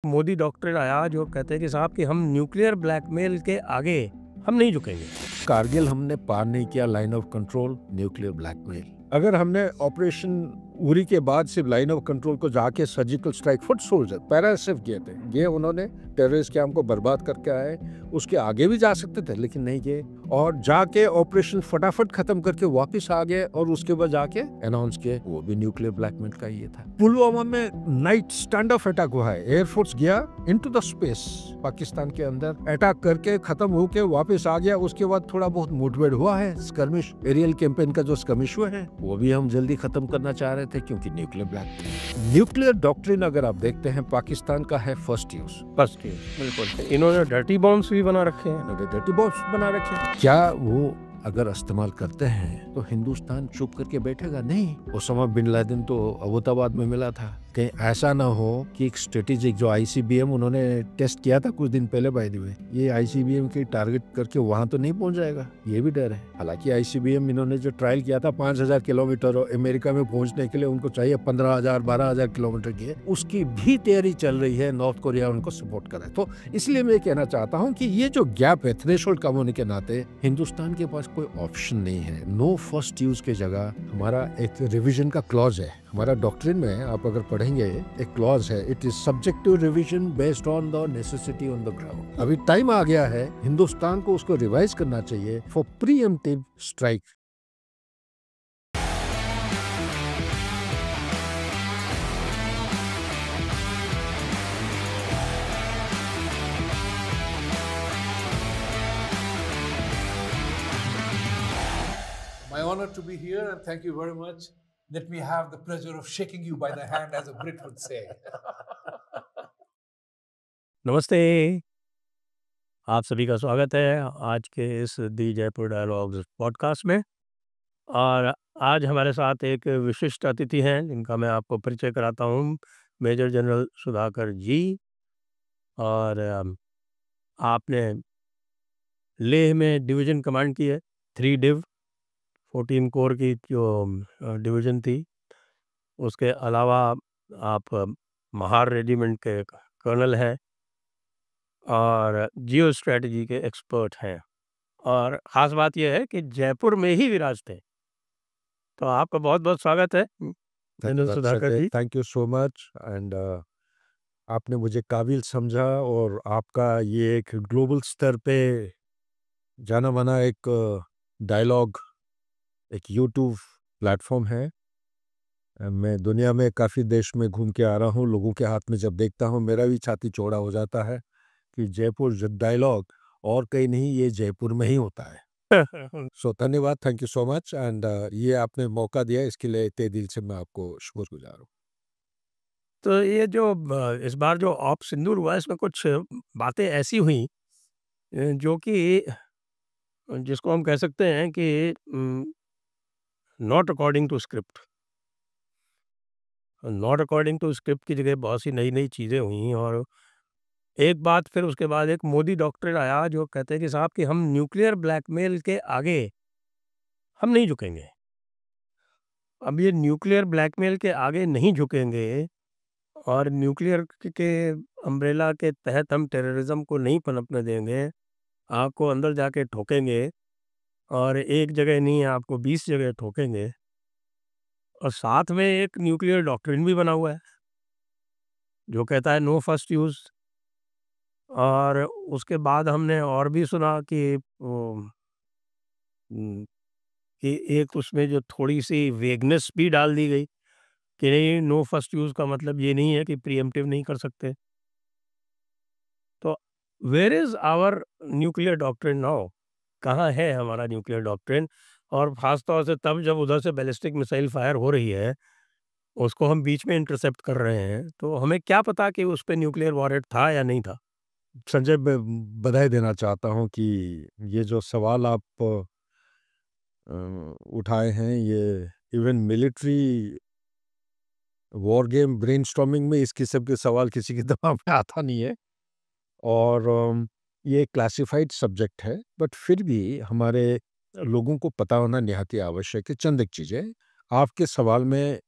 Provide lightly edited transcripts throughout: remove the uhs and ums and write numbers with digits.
Modi doctor आया जो कहते हैं कि साहब कि हम न्यूक्लियर ब्लैकमेल के आगे हम नहीं झुकेंगे। कारगिल हमने पार नहीं किया line of control, nuclear blackmail. अगर हमने ऑपरेशन उरी के बाद सिर्फ लाइन ऑफ कंट्रोल को जाके सर्जिकल स्ट्राइक, फुट सोल्जर पैरासिफ किए थे, ये उन्होंने टेररिस्ट कैंप को बर्बाद करके आए। उसके आगे भी जा सकते थे लेकिन नहीं गए, और जाके ऑपरेशन फटाफट खत्म करके वापस आ गए और उसके बाद जाके अनाउंस किए, वो भी न्यूक्लियर ब्लैकमेल का ही था। पुलवामा में नाइट स्टैंड ऑफ अटैक हुआ है, एयरफोर्स गया इनटू द स्पेस पाकिस्तान के अंदर, अटैक करके खत्म होके वापस आ गया। उसके बाद थोड़ा बहुत मुठभेड़ हुआ है, स्कर्मिश, एरियल कैंपेन का जो स्कर्मिश हुआ है वो भी हम जल्दी खत्म करना चाह रहे थे क्योंकि न्यूक्लियर ब्लैकमेल। न्यूक्लियर डॉक्ट्रिन अगर आप देखते हैं पाकिस्तान का है फर्स्ट यूज। बिल्कुल, इन्होंने डर्टी बॉम्ब्स भी बना रखे हैं। डर्टी बॉम्ब्स बना रखे हैं। क्या वो अगर इस्तेमाल करते हैं तो हिंदुस्तान चुप करके बैठेगा? नहीं। ओसामा बिन लादेन तो अबोताबाद में मिला था। कहीं ऐसा ना हो कि एक स्ट्रेटेजिक जो आईसीबीएम उन्होंने टेस्ट किया था कुछ दिन पहले, बाय द वे, ये आईसीबीएम की टारगेट करके वहां तो नहीं पहुंच जाएगा, ये भी डर है। हालांकि आईसीबीएम इन्होंने जो ट्रायल किया था 5000 किलोमीटर, और अमेरिका में पहुंचने के लिए उनको चाहिए 15000 12000 किलोमीटर की, उसकी भी तैयारी चल रही है। नॉर्थ कोरिया उनको सपोर्ट कर रहा है। तो इसलिए मैं कहना चाहता हूँ कि ये जो गैप है थ्रेशोल्ड कम होने के नाते, हिंदुस्तान के पास कोई ऑप्शन नहीं है। नो फर्स्ट यूज के जगह हमारा एक रिवीजन का क्लॉज है। हमारा डॉक्ट्रिन में आप अगर पढ़ेंगे एक क्लॉज है, it is subject to revision based on the necessity on the ground. अभी टाइम आ गया है, हिंदुस्तान को उसको रिवाइज करना चाहिए for preemptive strike. My honor to be here, and thank you very much. Let me have the pleasure of shaking you by the hand, as a Brit would say. नमस्ते, आप सभी का स्वागत है आज के इस दी जयपुर डायलॉग्स पॉडकास्ट में। और आज हमारे साथ एक विशिष्ट अतिथि हैं जिनका मैं आपको परिचय कराता हूँ, मेजर जनरल सुधाकर जी। और आपने लेह में डिवीज़न कमांड की है, 3 डिव 14 कोर की जो डिवीज़न थी। उसके अलावा आप महार रेजिमेंट के कर्नल हैं और जियो स्ट्रेटजी के एक्सपर्ट हैं, और ख़ास बात यह है कि जयपुर में ही विराजते हैं। तो आपका बहुत बहुत स्वागत है general Sudhakar ji. Thank you so much. And आपने मुझे काबिल समझा, और आपका ये एक ग्लोबल स्तर पे जाना माना एक डायलॉग, एक यूट्यूब प्लेटफॉर्म है। मैं दुनिया में काफ़ी देश में घूम के आ रहा हूँ, लोगों के हाथ में जब देखता हूँ मेरा भी छाती चौड़ा हो जाता है कि जयपुर डायलॉग और कहीं नहीं, ये जयपुर में ही होता है। सो धन्यवाद, thank you so much. And ये आपने मौका दिया, इसके लिए तहे दिल से मैं आपको शुक्रगुजार हूँ। तो ये जो इस बार जो ऑप सिंदूर हुआ, इसमें कुछ बातें ऐसी हुई जो कि जिसको हम कह सकते हैं कि not according to script. Not according to script की जगह बहुत सी नई नई चीज़ें हुई। और एक बात, फिर उसके बाद एक मोदी डॉक्टर आया जो कहते हैं कि साहब कि हम न्यूक्लियर ब्लैकमेल के आगे हम नहीं झुकेंगे। अब ये न्यूक्लियर ब्लैकमेल के आगे नहीं झुकेंगे और न्यूक्लियर के अम्ब्रेला के तहत हम टेररिज्म को नहीं पनपने देंगे, आपको अंदर जाके ठोकेंगे, और एक जगह नहीं आपको 20 जगह ठोकेंगे। और साथ में एक न्यूक्लियर डॉक्ट्रिन भी बना हुआ है जो कहता है नो फर्स्ट यूज़। और उसके बाद हमने और भी सुना कि कि एक उसमें जो थोड़ी-सी वेगनेस भी डाल दी गई कि नहीं, नो फर्स्ट यूज़ का मतलब ये नहीं है कि प्रीएम्प्टिव नहीं कर सकते। तो where is our nuclear doctrine now? कहाँ है हमारा न्यूक्लियर डॉक्ट्रिन? और ख़ास तौर से तब जब उधर से बैलिस्टिक मिसाइल फायर हो रही है, उसको हम बीच में इंटरसेप्ट कर रहे हैं, तो हमें क्या पता कि उस पे न्यूक्लियर वॉरहेड था या नहीं था? संजय, मैं बधाई देना चाहता हूँ कि ये जो सवाल आप उठाए हैं, ये even military war game brainstorming में इस किस्म के सवाल किसी के दिमाग में आता नहीं है। और ये क्लासिफाइड सब्जेक्ट है, बट फिर भी हमारे लोगों को पता होना निहायत ही आवश्यक है। चंद एक चीज़ें आपके सवाल में,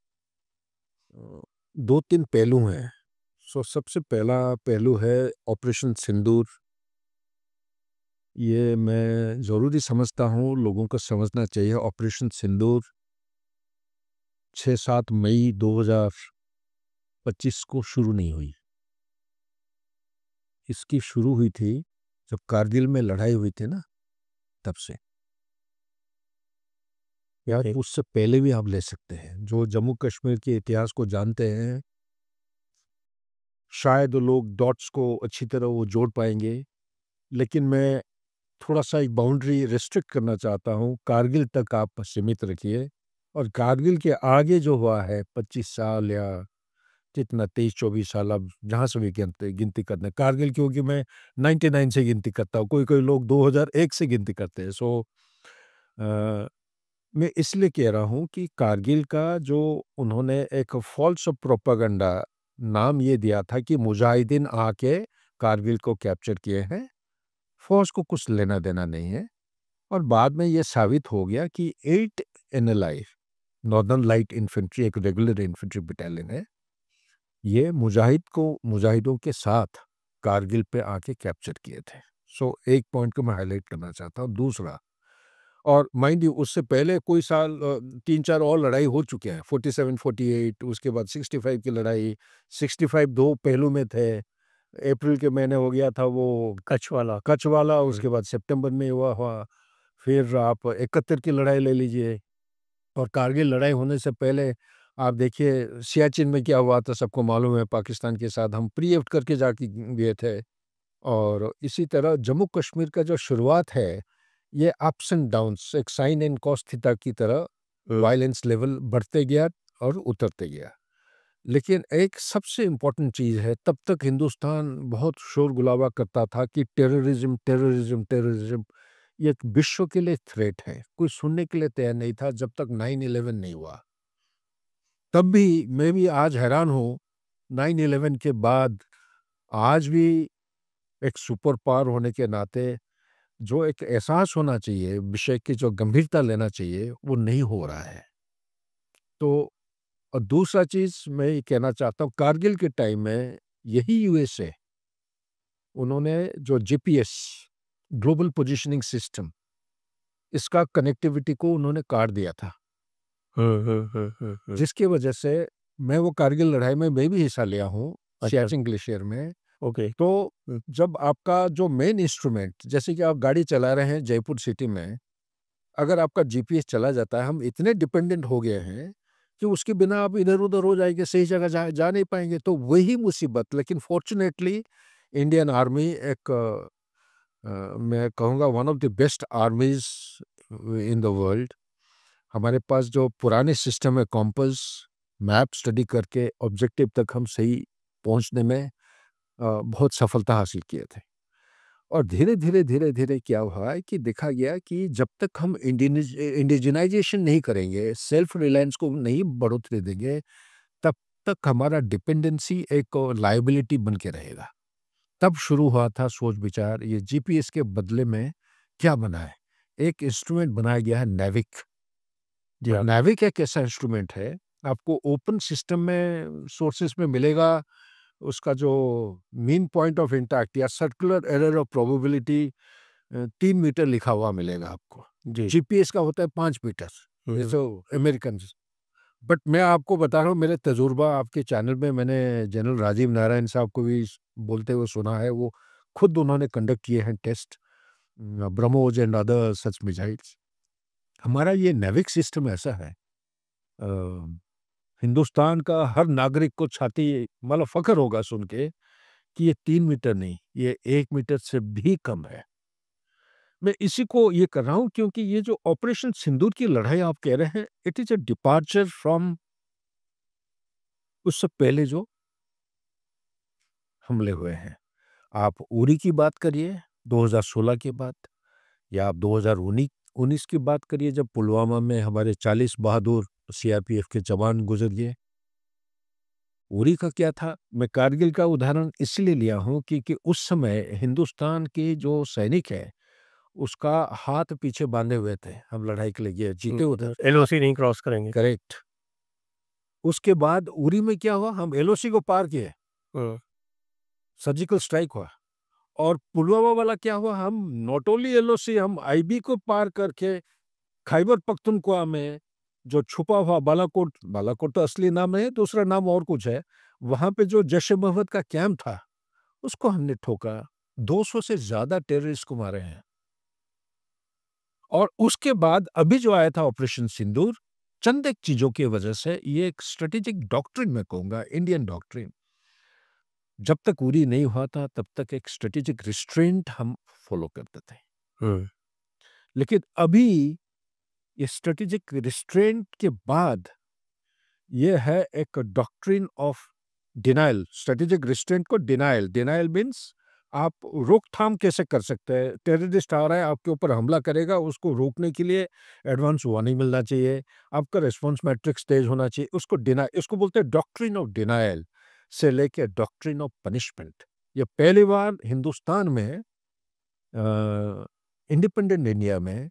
2-3 पहलू हैं। सबसे पहला पहलू है ऑपरेशन सिंदूर। ये मैं ज़रूरी समझता हूँ, लोगों को समझना चाहिए। ऑपरेशन सिंदूर 6-7 मई 2025 को शुरू नहीं हुई। इसकी शुरू हुई थी जब कारगिल में लड़ाई हुई थी ना, तब से। या उससे पहले भी आप ले सकते हैं। जो जम्मू कश्मीर के इतिहास को जानते हैं, शायद लोग डॉट्स को अच्छी तरह वो जोड़ पाएंगे, लेकिन मैं थोड़ा सा एक बाउंड्री रिस्ट्रिक्ट करना चाहता हूँ। कारगिल तक आप सीमित रखिए, और कारगिल के आगे जो हुआ है 25 साल या जितना 23-24 साल, अब जहाँ से भी गिनती करते हैं कारगिल, क्योंकि मैं 99 से गिनती करता हूँ, कोई कोई लोग 2001 से गिनती करते हैं। मैं इसलिए कह रहा हूँ कि कारगिल का जो उन्होंने एक फॉल्स प्रोपेगेंडा नाम ये दिया था कि मुजाहिदीन आके कारगिल को कैप्चर किए हैं, फौज को कुछ लेना देना नहीं है। और बाद में ये साबित हो गया कि 8 NLI, नॉर्दर्न लाइट इन्फेंट्री, एक रेगुलर इन्फेंट्री बटालियन है, ये मुजाहिदों के साथ कारगिल पे आके कैप्चर किए थे। एक पॉइंट को मैं हाईलाइट करना चाहता हूँ। दूसरा, और माइंड यू, उससे पहले कोई साल 3-4 और लड़ाई हो चुके हैं, 47-48, उसके बाद 65 की लड़ाई। 65 2 पहलू में थे। अप्रैल के महीने हो गया था वो कच्छ वाला, उसके बाद सितंबर में हुआ। फिर आप 71 की लड़ाई ले लीजिए, और कारगिल लड़ाई होने से पहले आप देखिए सियाचिन में क्या हुआ था, सबको मालूम है। पाकिस्तान के साथ हम प्रीएम्प्ट करके जाके गए थे। और इसी तरह जम्मू कश्मीर का जो शुरुआत है, ये अप्स एंड डाउन्स, एक साइन एंड कॉस थीटा की तरह वायलेंस लेवल बढ़ते गया और उतरते गया। लेकिन एक सबसे इम्पोर्टेंट चीज़ है, तब तक हिंदुस्तान बहुत शोर गुलाबा करता था कि टेररिज्म टेररिज्म टेररिज्म ये एक विश्व के लिए थ्रेट है। कोई सुनने के लिए तैयार नहीं था जब तक 9/11 नहीं हुआ। तब भी मैं भी आज हैरान हूँ, 9/11 के बाद आज भी एक सुपर पावर होने के नाते जो एक एहसास होना चाहिए, विषय की जो गंभीरता लेना चाहिए, वो नहीं हो रहा है। तो और दूसरा चीज़ मैं ये कहना चाहता हूँ, कारगिल के टाइम में यही यूएसए, उन्होंने जो जीपीएस, ग्लोबल पोजीशनिंग सिस्टम, इसका कनेक्टिविटी को उन्होंने काट दिया था। जिसकी वजह से मैं वो कारगिल लड़ाई में मैं भी हिस्सा लिया हूँ, सियाचिन ग्लेशियर में। ओके। तो जब आपका जो मेन इंस्ट्रूमेंट, जैसे कि आप गाड़ी चला रहे हैं जयपुर सिटी में, अगर आपका जीपीएस चला जाता है, हम इतने डिपेंडेंट हो गए हैं कि उसके बिना आप इधर-उधर हो जाएंगे, सही जगह जा नहीं पाएंगे। तो वही मुसीबत, लेकिन फॉर्चुनेटली इंडियन आर्मी एक मैं कहूँगा one of the best आर्मीज in the world. हमारे पास जो पुराने सिस्टम है, कॉम्पस, मैप स्टडी करके ऑब्जेक्टिव तक हम सही पहुंचने में बहुत सफलता हासिल किए थे। और धीरे धीरे क्या हुआ है कि देखा गया कि जब तक हम इंडिजिनाइजेशन नहीं करेंगे, सेल्फ रिलायंस को नहीं बढ़ोतरी देंगे, तब तक हमारा डिपेंडेंसी एक लायबिलिटी बन के रहेगा। तब शुरू हुआ था सोच विचार, ये जीपीएस के बदले में क्या बना है, एक इंस्ट्रूमेंट बनाया गया है, नेविक। नेविक एक ऐसा इंस्ट्रूमेंट है, आपको ओपन सिस्टम में सोर्सेस में मिलेगा। उसका जो मीन पॉइंट ऑफ इंटैक्ट या circular error of probability 3 metre लिखा हुआ मिलेगा आपको। जीपीएस का होता है 5 मीटर, जैसे अमेरिकन। बट मैं आपको बता रहा हूँ, मेरे तजुर्बा आपके चैनल में मैंने जनरल राजीव नारायण साहब को भी बोलते हुए सुना है। वो खुद उन्होंने कंडक्ट किए हैं test, BrahMos and other such missiles. हमारा ये नेविक सिस्टम ऐसा है, हिंदुस्तान का हर नागरिक को छाती मतलब फख्र होगा सुन के कि ये 3 मीटर नहीं, ये 1 मीटर से भी कम है। मैं इसी को ये कर रहा हूँ क्योंकि ये जो ऑपरेशन सिंदूर की लड़ाई आप कह रहे हैं, it is a departure from उससे पहले जो हमले हुए हैं। आप उरी की बात करिए 2016 के बाद, या आप 2019 की बात करिए जब पुलवामा में हमारे 40 बहादुर सीआरपीएफ के जवान गुजर गए। उरी का क्या था? मैं कारगिल का उदाहरण इसलिए लिया हूँ क्योंकि उस समय हिंदुस्तान के जो सैनिक है, उसका हाथ पीछे बांधे हुए थे, हम लड़ाई के लिए गए, जीते उधर, एलओसी नहीं क्रॉस करेंगे। करेक्ट। उसके बाद उरी में क्या हुआ, हम एलओसी को पार किए, सर्जिकल स्ट्राइक हुआ। और पुलवामा वाला क्या हुआ, हम नॉट ओनली एलओसी, हम आईबी को पार करके खैबर पख्तूनख्वा में जो छुपा हुआ बालाकोट, बालाकोट तो असली नाम है, दूसरा नाम और कुछ है, वहां पे जो जैश ए मोहम्मद का कैंप था उसको हमने ठोका। 200 से ज्यादा टेररिस्ट को मारे हैं। और उसके बाद अभी जो आया था ऑपरेशन सिंदूर, चंद एक चीजों की वजह से, ये एक स्ट्रेटेजिक डॉक्ट्रिन मैं कहूंगा, इंडियन डॉक्ट्रिन, जब तक पूरी नहीं हुआ था तब तक एक स्ट्रेटेजिक रिस्ट्रेंट हम फॉलो करते थे। लेकिन अभी ये स्ट्रेटेजिक रिस्ट्रेंट के बाद ये है एक doctrine of denial. Strategic restraint को डिनाइल, डिनाइल मीन्स आप रोकथाम कैसे कर सकते हैं। टेररिस्ट आ रहा है, आपके ऊपर हमला करेगा, उसको रोकने के लिए एडवांस वार्निंग मिलना चाहिए, आपका रिस्पॉन्स मैट्रिक्स तेज होना चाहिए। उसको डिनाइल, इसको बोलते हैं डॉक्ट्रिन ऑफ डिनाइल से लेके डॉक्ट्रिन ऑफ पनिशमेंट। ये पहली बार हिंदुस्तान में, इंडिपेंडेंट इंडिया में,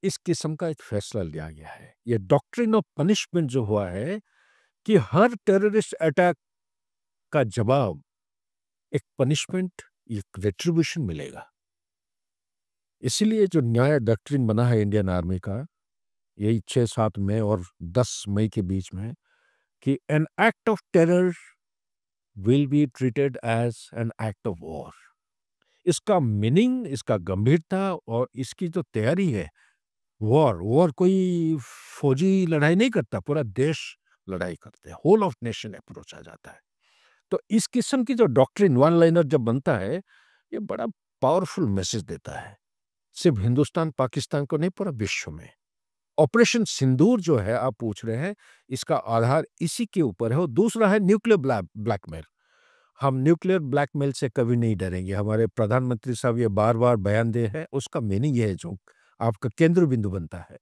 इस किस्म का एक फैसला लिया गया है। ये डॉक्ट्रिन ऑफ पनिशमेंट जो हुआ है कि हर टेररिस्ट अटैक का जवाब एक पनिशमेंट, एक रेट्रिब्यूशन मिलेगा। इसीलिए जो नया डॉक्ट्रिन बना है इंडियन आर्मी का, यही 6-7 मई और 10 मई के बीच में, कि an act of terror will be treated as an act of war. इसका मीनिंग, इसका गंभीरता और इसकी जो तैयारी है, वॉर, वॉर कोई फौजी लड़ाई नहीं करता, पूरा देश लड़ाई करते हैं, होल ऑफ नेशन अप्रोच आ जाता है। तो इस किस्म की जो डॉक्ट्रिन वन लाइनर जब बनता है, ये बड़ा पावरफुल मैसेज देता है, सिर्फ हिंदुस्तान पाकिस्तान को नहीं, पूरा विश्व में। ऑपरेशन सिंदूर जो है आप पूछ रहे हैं, इसका आधार इसी के ऊपर है। और दूसरा है न्यूक्लियर ब्लैकमेल। हम न्यूक्लियर ब्लैकमेल से कभी नहीं डरेंगे। हमारे प्रधानमंत्री साहब ये बार बार बयान दे हैं, उसका मीनिंग ये है जो आपका केंद्र बिंदु बनता है।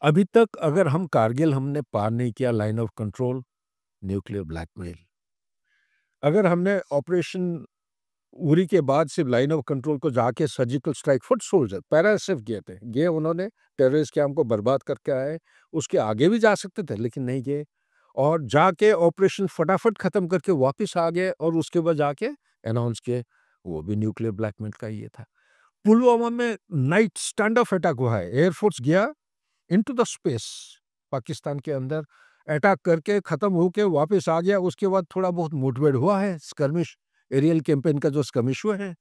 अभी तक अगर हम कारगिल हमने पार नहीं किया, line of control, nuclear blackmail. अगर हमने ऑपरेशन उरी के बाद सिर्फ लाइन ऑफ कंट्रोल को जाके सर्जिकल स्ट्राइक, फुट सोल्जर पैरासिफ गए उन्होंने, टेररिस्ट कैंप को बर्बाद करके आए। उसके आगे भी जा सकते थे लेकिन नहीं गए, और जाके ऑपरेशन फटाफट खत्म करके वापस आ गए, और उसके बाद जाके अनाउंस किए, वो भी न्यूक्लियर ब्लैकमेल का ये था। पुलवामा में नाइट स्टैंड ऑफ अटैक हुआ है, एयरफोर्स गया इनटू द स्पेस, पाकिस्तान के अंदर अटैक करके खत्म होके वापस आ गया। उसके बाद थोड़ा बहुत मुठभेड़ हुआ है, स्कर्मिश, एरियल कैंपेन का जो स्कर्मिश हुआ है,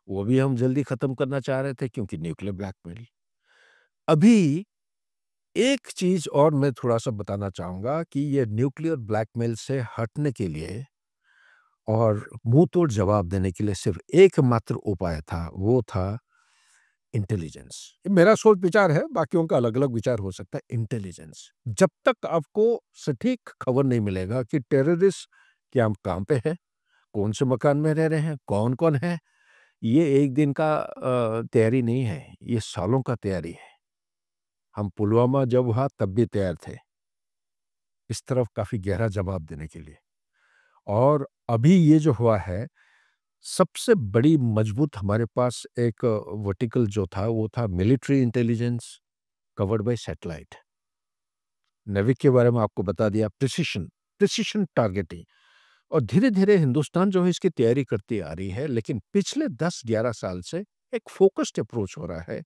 वो भी हम जल्दी खत्म करना चाह रहे थे क्योंकि न्यूक्लियर ब्लैकमेल। अभी एक चीज और मैं थोड़ा सा बताना चाहूंगा कि ये न्यूक्लियर ब्लैकमेल से हटने के लिए और मुंह तोड़ जवाब देने के लिए सिर्फ एकमात्र उपाय था, वो था इंटेलिजेंस। मेरा सोच विचार है, बाकियों का अलग अलग विचार हो सकता है। इंटेलिजेंस, जब तक आपको सटीक खबर नहीं मिलेगा कि टेररिस्ट क्या कहाँ पे है, कौन से मकान में रह रहे हैं, कौन कौन है, ये एक दिन का तैयारी नहीं है, ये सालों का तैयारी है। हम पुलवामा जब हुआ तब भी तैयार थे इस तरफ काफी गहरा जवाब देने के लिए। और अभी ये जो हुआ है, सबसे बड़ी मजबूत हमारे पास एक वर्टिकल जो था, वो था military intelligence covered by satellite. Navy के बारे में आपको बता दिया, प्रिसिशन टारगेटिंग। और धीरे धीरे हिंदुस्तान जो है इसकी तैयारी करती आ रही है, लेकिन पिछले 10-11 साल से एक फोकस्ड अप्रोच हो रहा है।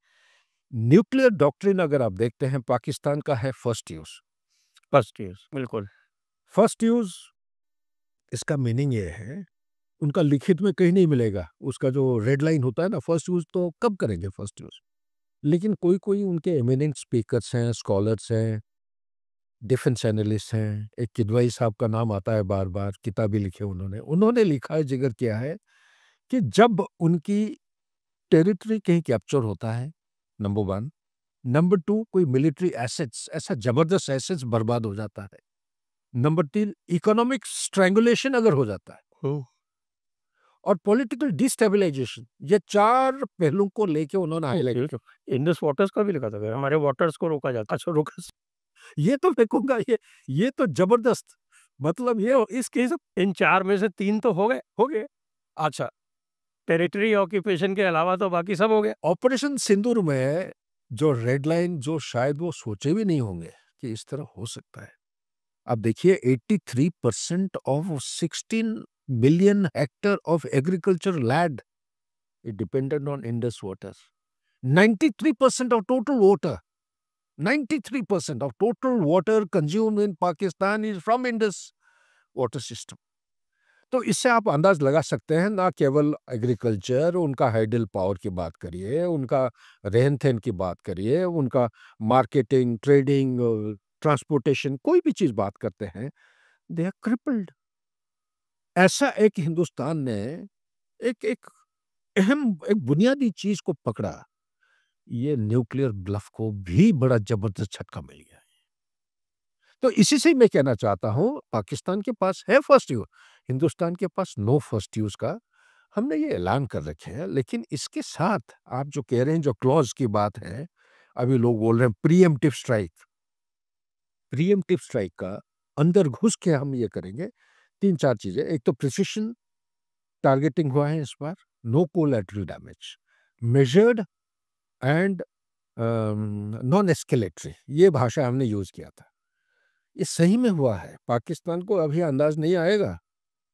न्यूक्लियर डॉक्ट्रिन अगर आप देखते हैं, पाकिस्तान का है फर्स्ट यूज। बिल्कुल। फर्स्ट यूज, इसका मीनिंग ये है, उनका लिखित में कहीं नहीं मिलेगा, उसका जो रेड लाइन होता है ना, फर्स्ट यूज तो कब करेंगे फर्स्ट यूज। लेकिन कोई कोई उनके एमिनेंट स्पीकर्स हैं, स्कॉलर्स हैं, डिफेंस एनालिस्ट हैं, एक किदवाई साहब का नाम आता है बार बार, किताबें लिखे उन्होंने लिखा है, जिक्र किया है कि जब उनकी टेरिटरी कहीं कैप्चर होता है, नंबर 1, नंबर 2 कोई मिलिट्री एसेट्स, ऐसा जबरदस्त एसेट्स बर्बाद हो जाता है, नंबर 3 इकोनॉमिक स्ट्रैंगुलेशन अगर हो जाता है, और पॉलिटिकल डिस्टेबलाइजेशन, ये 4 पहलुओं को लेके उन्होंने हाईलाइट। इंडस वाटर्स का भी लिखा था, हमारे वाटर्स को रोका जाता। अच्छा, रोका, ये तो मैं कहूंगा ये तो जबरदस्त, मतलब ये इस केस इन 4 में से 3 तो हो गए। अच्छा, टेरिटरी ऑक्यूपेशन के अलावा तो बाकी सब हो गया। ऑपरेशन सिंदूर में जो रेड लाइन, जो शायद वो सोचे भी नहीं होंगे कि इस तरह हो सकता है। अब देखिए 83% of 16 million hectare of agriculture land. It depended on Indus water. 93% of total water, 93% of total water consumed in Pakistan is from Indus water system. तो इससे आप अंदाज लगा सकते हैं, ना केवल एग्रीकल्चर, उनका हाइडल पावर की बात करिए, उनका रहन सहन की बात करिए, उनका मार्केटिंग, ट्रेडिंग, ट्रांसपोर्टेशन, कोई भी चीज बात करते हैं, दे आर क्रिपल्ड. ऐसा एक हिंदुस्तान ने एक एक अहम, एक बुनियादी चीज को पकड़ा. ये न्यूक्लियर ब्लफ को भी बड़ा जबरदस्त झटका मिल गया. तो इसी से मैं कहना चाहता हूं, पाकिस्तान के पास है फर्स्ट यूज, हिंदुस्तान के पास नो फर्स्ट यूज का हमने ये ऐलान कर रखे हैं. लेकिन इसके साथ आप जो कह रहे हैं, जो क्लॉज की बात है, अभी लोग बोल रहे हैं प्रीएम्प्टिव स्ट्राइक. प्रीएम्प्टिव स्ट्राइक का अंदर घुस के हम ये करेंगे. 3-4 चीजें. एक तो प्रिसिशन टारगेटिंग हुआ है इस बार, no collateral damage, measured and non escalatory, ये भाषा हमने यूज किया था. ये सही में हुआ है. पाकिस्तान को अभी अंदाज नहीं आएगा,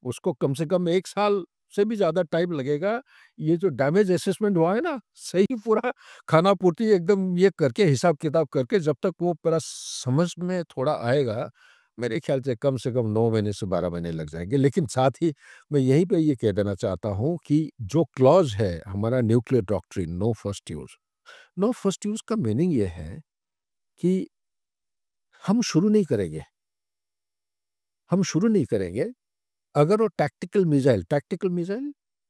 उसको कम से कम 1 साल से भी ज्यादा टाइम लगेगा. ये जो डैमेज असेसमेंट हुआ है ना, सही पूरा खाना पूर्ति एकदम ये करके, हिसाब किताब करके, जब तक वो पूरा समझ में थोड़ा आएगा, मेरे ख्याल से कम 9 महीने से 12 महीने लग जाएंगे. लेकिन साथ ही मैं यहीं पे ये कह देना चाहता हूं कि जो क्लॉज है हमारा nuclear doctrine, no first use, no first use का मीनिंग ये है कि हम शुरू नहीं करेंगे, हम शुरू नहीं करेंगे अगर वो टैक्टिकल मिसाइल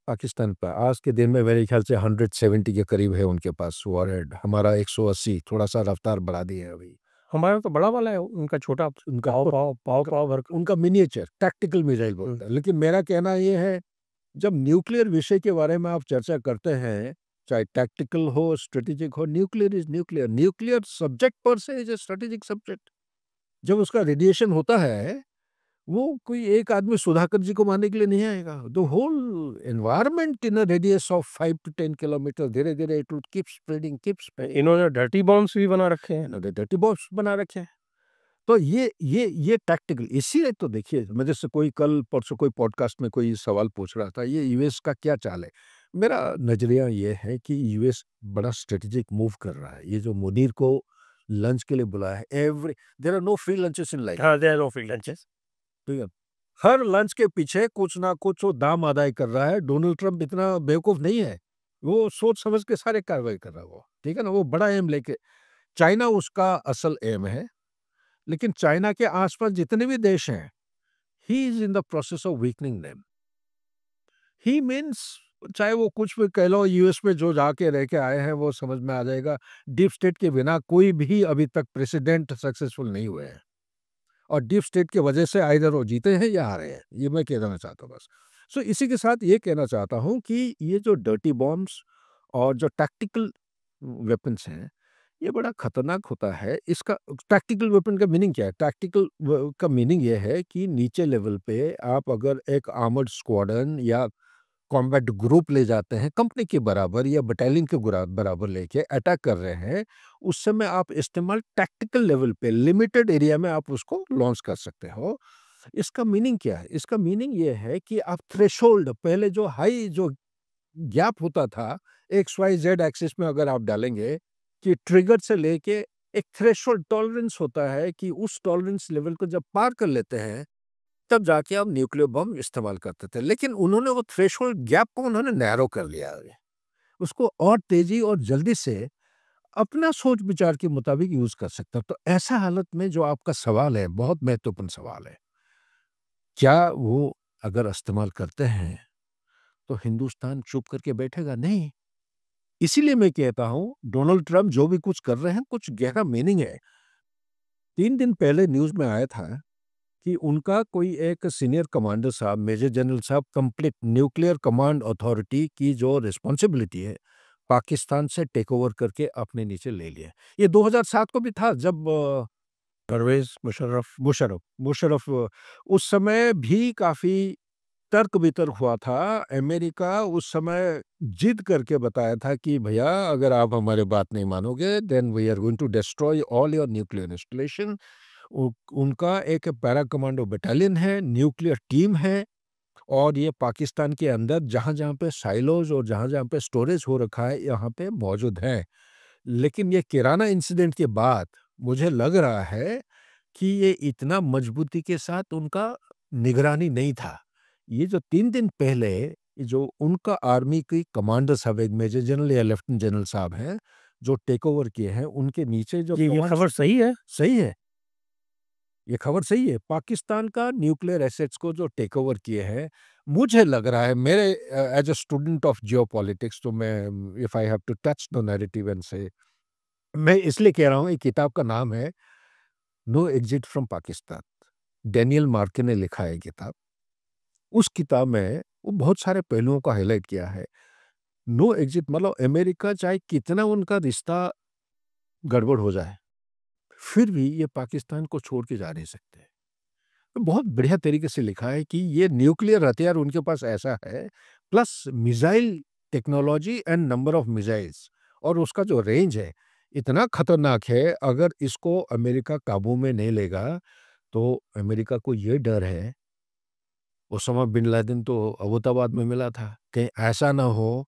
पाकिस्तान पर आज के दिन में मेरे ख्याल से 170 के करीब है उनके पास वॉरहेड. हमारा 180, थोड़ा सा रफ्तार बढ़ा दी है अभी. हमारा तो बड़ा वाला है, उनका छोटा, उनका पाव भर. उनका मिनिएचर टैक्टिकल मिसाइल बोलता है. लेकिन मेरा कहना ये है, जब न्यूक्लियर विषय के बारे में आप चर्चा करते हैं, चाहे टैक्टिकल हो, स्ट्रेटेजिक हो, nuclear is nuclear. Nuclear subject पर से इज ए स्ट्रेटेजिक सब्जेक्ट. जब उसका रेडिएशन होता है, वो कोई एक आदमी सुधाकर जी को मारने के लिए नहीं आएगा. The whole environment in a radius of 5 to 10 kilometre, धीरे धीरे इट विल कीप स्प्रेडिंग. इन्होंने डर्टी बॉम्ब्स भी बना रखे हैं. डर्टी बॉम्ब्स बना रखे हैं. तो ये टैक्टिकल. इसीलिए तो देखिए, मेरे से कोई कल परसों कोई पॉडकास्ट में कोई सवाल पूछ रहा था, ये यूएस का क्या चाल है. मेरा नजरिया ये है कि यूएस बड़ा स्ट्रेटेजिक मूव कर रहा है. ये जो मुनीर को लंच के लिए बुलाया है, there are no free lunches in life. हाँ, there are no free lunches. ठीक है, हर लंच के पीछे कुछ ना कुछ वो दाम अदाई कर रहा है. डोनाल्ड ट्रंप इतना बेवकूफ नहीं है, वो सोच समझ के सारे कार्रवाई कर रहा है. वो ठीक है ना, वो बड़ा एम लेके. चाइना उसका असल एम है. लेकिन चाइना के आसपास जितने भी देश हैं, he is in the process of weakening them. He means, चाहे वो कुछ भी कह लो, यूएस में जो जाके रह के आए हैं वो समझ में आ जाएगा, डीप स्टेट के बिना कोई भी अभी तक प्रेसिडेंट सक्सेसफुल नहीं हुए हैं. और डीप स्टेट की वजह से आइदर वो जीते हैं या हारे हैं. ये मैं कहना चाहता हूँ बस. सो इसी के साथ ये कहना चाहता हूँ कि ये जो डर्टी बॉम्ब्स और जो टैक्टिकल वेपन्स हैं, ये बड़ा खतरनाक होता है. इसका टैक्टिकल वेपन का मीनिंग क्या है? टैक्टिकल का मीनिंग ये है कि नीचे लेवल पे आप अगर एक आर्मर्ड स्क्वाड्रन या कॉम्बैट ग्रुप ले जाते हैं, कंपनी के बराबर या बटालियन के बराबर लेके अटैक कर रहे हैं, उस समय आप इस्तेमाल टैक्टिकल लेवल पे लिमिटेड एरिया में आप उसको लॉन्च कर सकते हो. इसका मीनिंग क्या है? इसका मीनिंग ये है कि आप थ्रेशोल्ड, पहले जो हाई जो गैप होता था एक्स वाई जेड एक्सिस में, अगर आप डालेंगे कि ट्रिगर से लेके एक थ्रेशोल्ड टॉलरेंस होता है कि उस टॉलरेंस लेवल को जब पार कर लेते हैं, तब जाके आप न्यूक्लियर बम इस्तेमाल करते थे. लेकिन उन्होंने वो थ्रेशोल्ड गैप को उन्होंने नैरो कर लिया है. उसको और तेजी और जल्दी से अपना सोच विचार के मुताबिक यूज कर सकता. तो ऐसा हालत में जो आपका सवाल है, बहुत महत्वपूर्ण सवाल है, क्या वो अगर इस्तेमाल करते हैं तो हिंदुस्तान चुप करके बैठेगा? नहीं. इसीलिए मैं कहता हूं, डोनाल्ड ट्रंप जो भी कुछ कर रहे हैं, कुछ गहरा मीनिंग है. 3 दिन पहले न्यूज में आया था कि उनका कोई एक सीनियर कमांडर साहब, मेजर जनरल साहब, कंप्लीट न्यूक्लियर कमांड अथॉरिटी की जो रिस्पॉन्सिबिलिटी है, पाकिस्तान से टेक ओवर करके अपने नीचे ले लिया. ये 2007 को भी था, जब परवेज मुशर्रफ उस समय भी काफी तर्क वितर्क हुआ था. अमेरिका उस समय जिद करके बताया था कि भैया, अगर आप हमारे बात नहीं मानोगे, then we are going to destroy all your nuclear installation. उनका एक पैरा कमांडो बटालियन है, न्यूक्लियर टीम है, और ये पाकिस्तान के अंदर जहाँ-जहाँ पे साइलोज़ और जहाँ-जहाँ पे स्टोरेज हो रखा है, यहाँ पे मौजूद हैं। लेकिन ये किराना इंसिडेंट के बाद मुझे लग रहा है कि ये इतना मजबूती के साथ उनका निगरानी नहीं था। ये जो 3 दिन पहले जो उनका आर्मी की कमांडर साहब, एक मेजर जनरल या लेफ्टिनेंट जनरल साहब हैं, जो टेक ओवर किए हैं, उनके नीचे जो ये कमांड खबर सही है? सही है, ये खबर सही है। पाकिस्तान का न्यूक्लियर एसेट्स को जो टेक ओवर किए हैं, मुझे लग रहा है मेरे as a student of geopolitics, तो मैं if I have to touch the narrative and say, मैं इसलिए कह रहा हूँ, ये किताब का नाम है no exit from Pakistan. Daniel Markey ने लिखा है किताब। उस किताब में वो बहुत सारे पहलुओं को हाइलाइट किया है। नो एग्जिट मतलब अमेरिका चाहे कितना उनका रिश्ता गड़बड़ हो जाए, फिर भी ये पाकिस्तान को छोड़ के जा नहीं सकते। तो बहुत बढ़िया तरीके से लिखा है कि ये न्यूक्लियर हथियार उनके पास ऐसा है, plus missile technology and number of missiles, और उसका जो रेंज है इतना खतरनाक है, अगर इसको अमेरिका काबू में नहीं लेगा तो अमेरिका को ये डर है, ओसामा बिन लादेन तो अबोताबाद में मिला था, कहीं ऐसा ना हो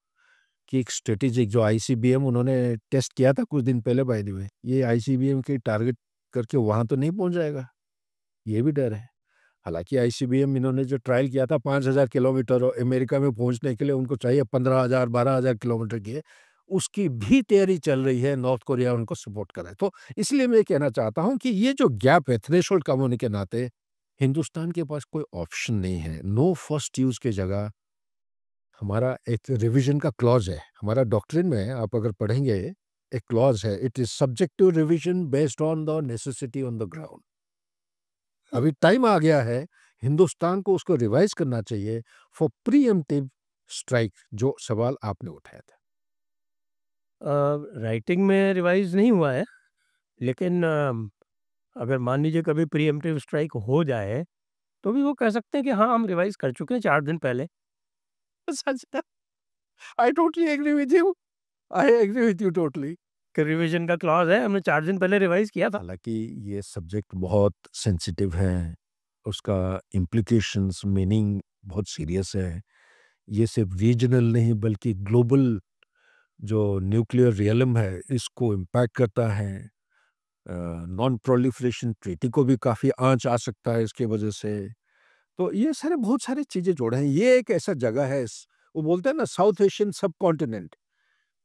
कि एक स्ट्रेटेजिक जो आईसीबीएम उन्होंने टेस्ट किया था कुछ दिन पहले, बाय द वे, ये आईसीबीएम के टारगेट करके वहां तो नहीं पहुंच जाएगा, ये भी डर है। हालांकि आईसीबीएम इन्होंने जो ट्रायल किया था 5,000 किलोमीटर, और अमेरिका में पहुंचने के लिए उनको चाहिए 15,000 12,000 किलोमीटर की, उसकी भी तैयारी चल रही है, नॉर्थ कोरिया उनको सपोर्ट कर रहा है। तो इसलिए मैं कहना चाहता हूं कि ये जो गैप है थ्रेशोल्ड कम होने के नाते, हिंदुस्तान के पास कोई ऑप्शन नहीं है। नो फर्स्ट यूज के जगह हमारा एक रिवीजन का क्लॉज है, हमारा डॉक्ट्रिन में आप अगर पढ़ेंगे, एक क्लॉज है, it is subject to revision based on the necessity on the ground. अभी टाइम आ गया है, हिंदुस्तान को उसको रिवाइज करना चाहिए फॉर प्रीएम्प्टिव स्ट्राइक, जो सवाल आपने उठाया था। राइटिंग में रिवाइज़ नहीं हुआ है, लेकिन अगर मान लीजिए कभी प्रीएम्प्टिव स्ट्राइक हो जाए, तो भी वो कह सकते हैं कि हाँ, हम रिवाइज़ कर चुके हैं 4 दिन पहले। सच है, I totally agree with you, I agree with you totally. कि रिविज़न का क्लॉज़ है, हमने 4 दिन पहले रिवाइज़ किया था। हालांकि ये सब्जेक्ट बहुत सेंसिटिव है, उसका इम्प्लीकेशंस मीनिंग बहुत सीरियस है। ये सिर्फ रीजनल नहीं बल्कि ग्लोबल जो न्यूक्लियर रियलम है इसको इम्पैक्ट करता है। नॉन प्रोलिफरेशन ट्रीटी को भी काफ़ी आंच आ सकता है इसके वजह से। तो ये सारे बहुत सारी चीज़ें जोड़े हैं। ये एक ऐसा जगह है, वो बोलते हैं ना, साउथ एशियन सब कॉन्टिनेंट,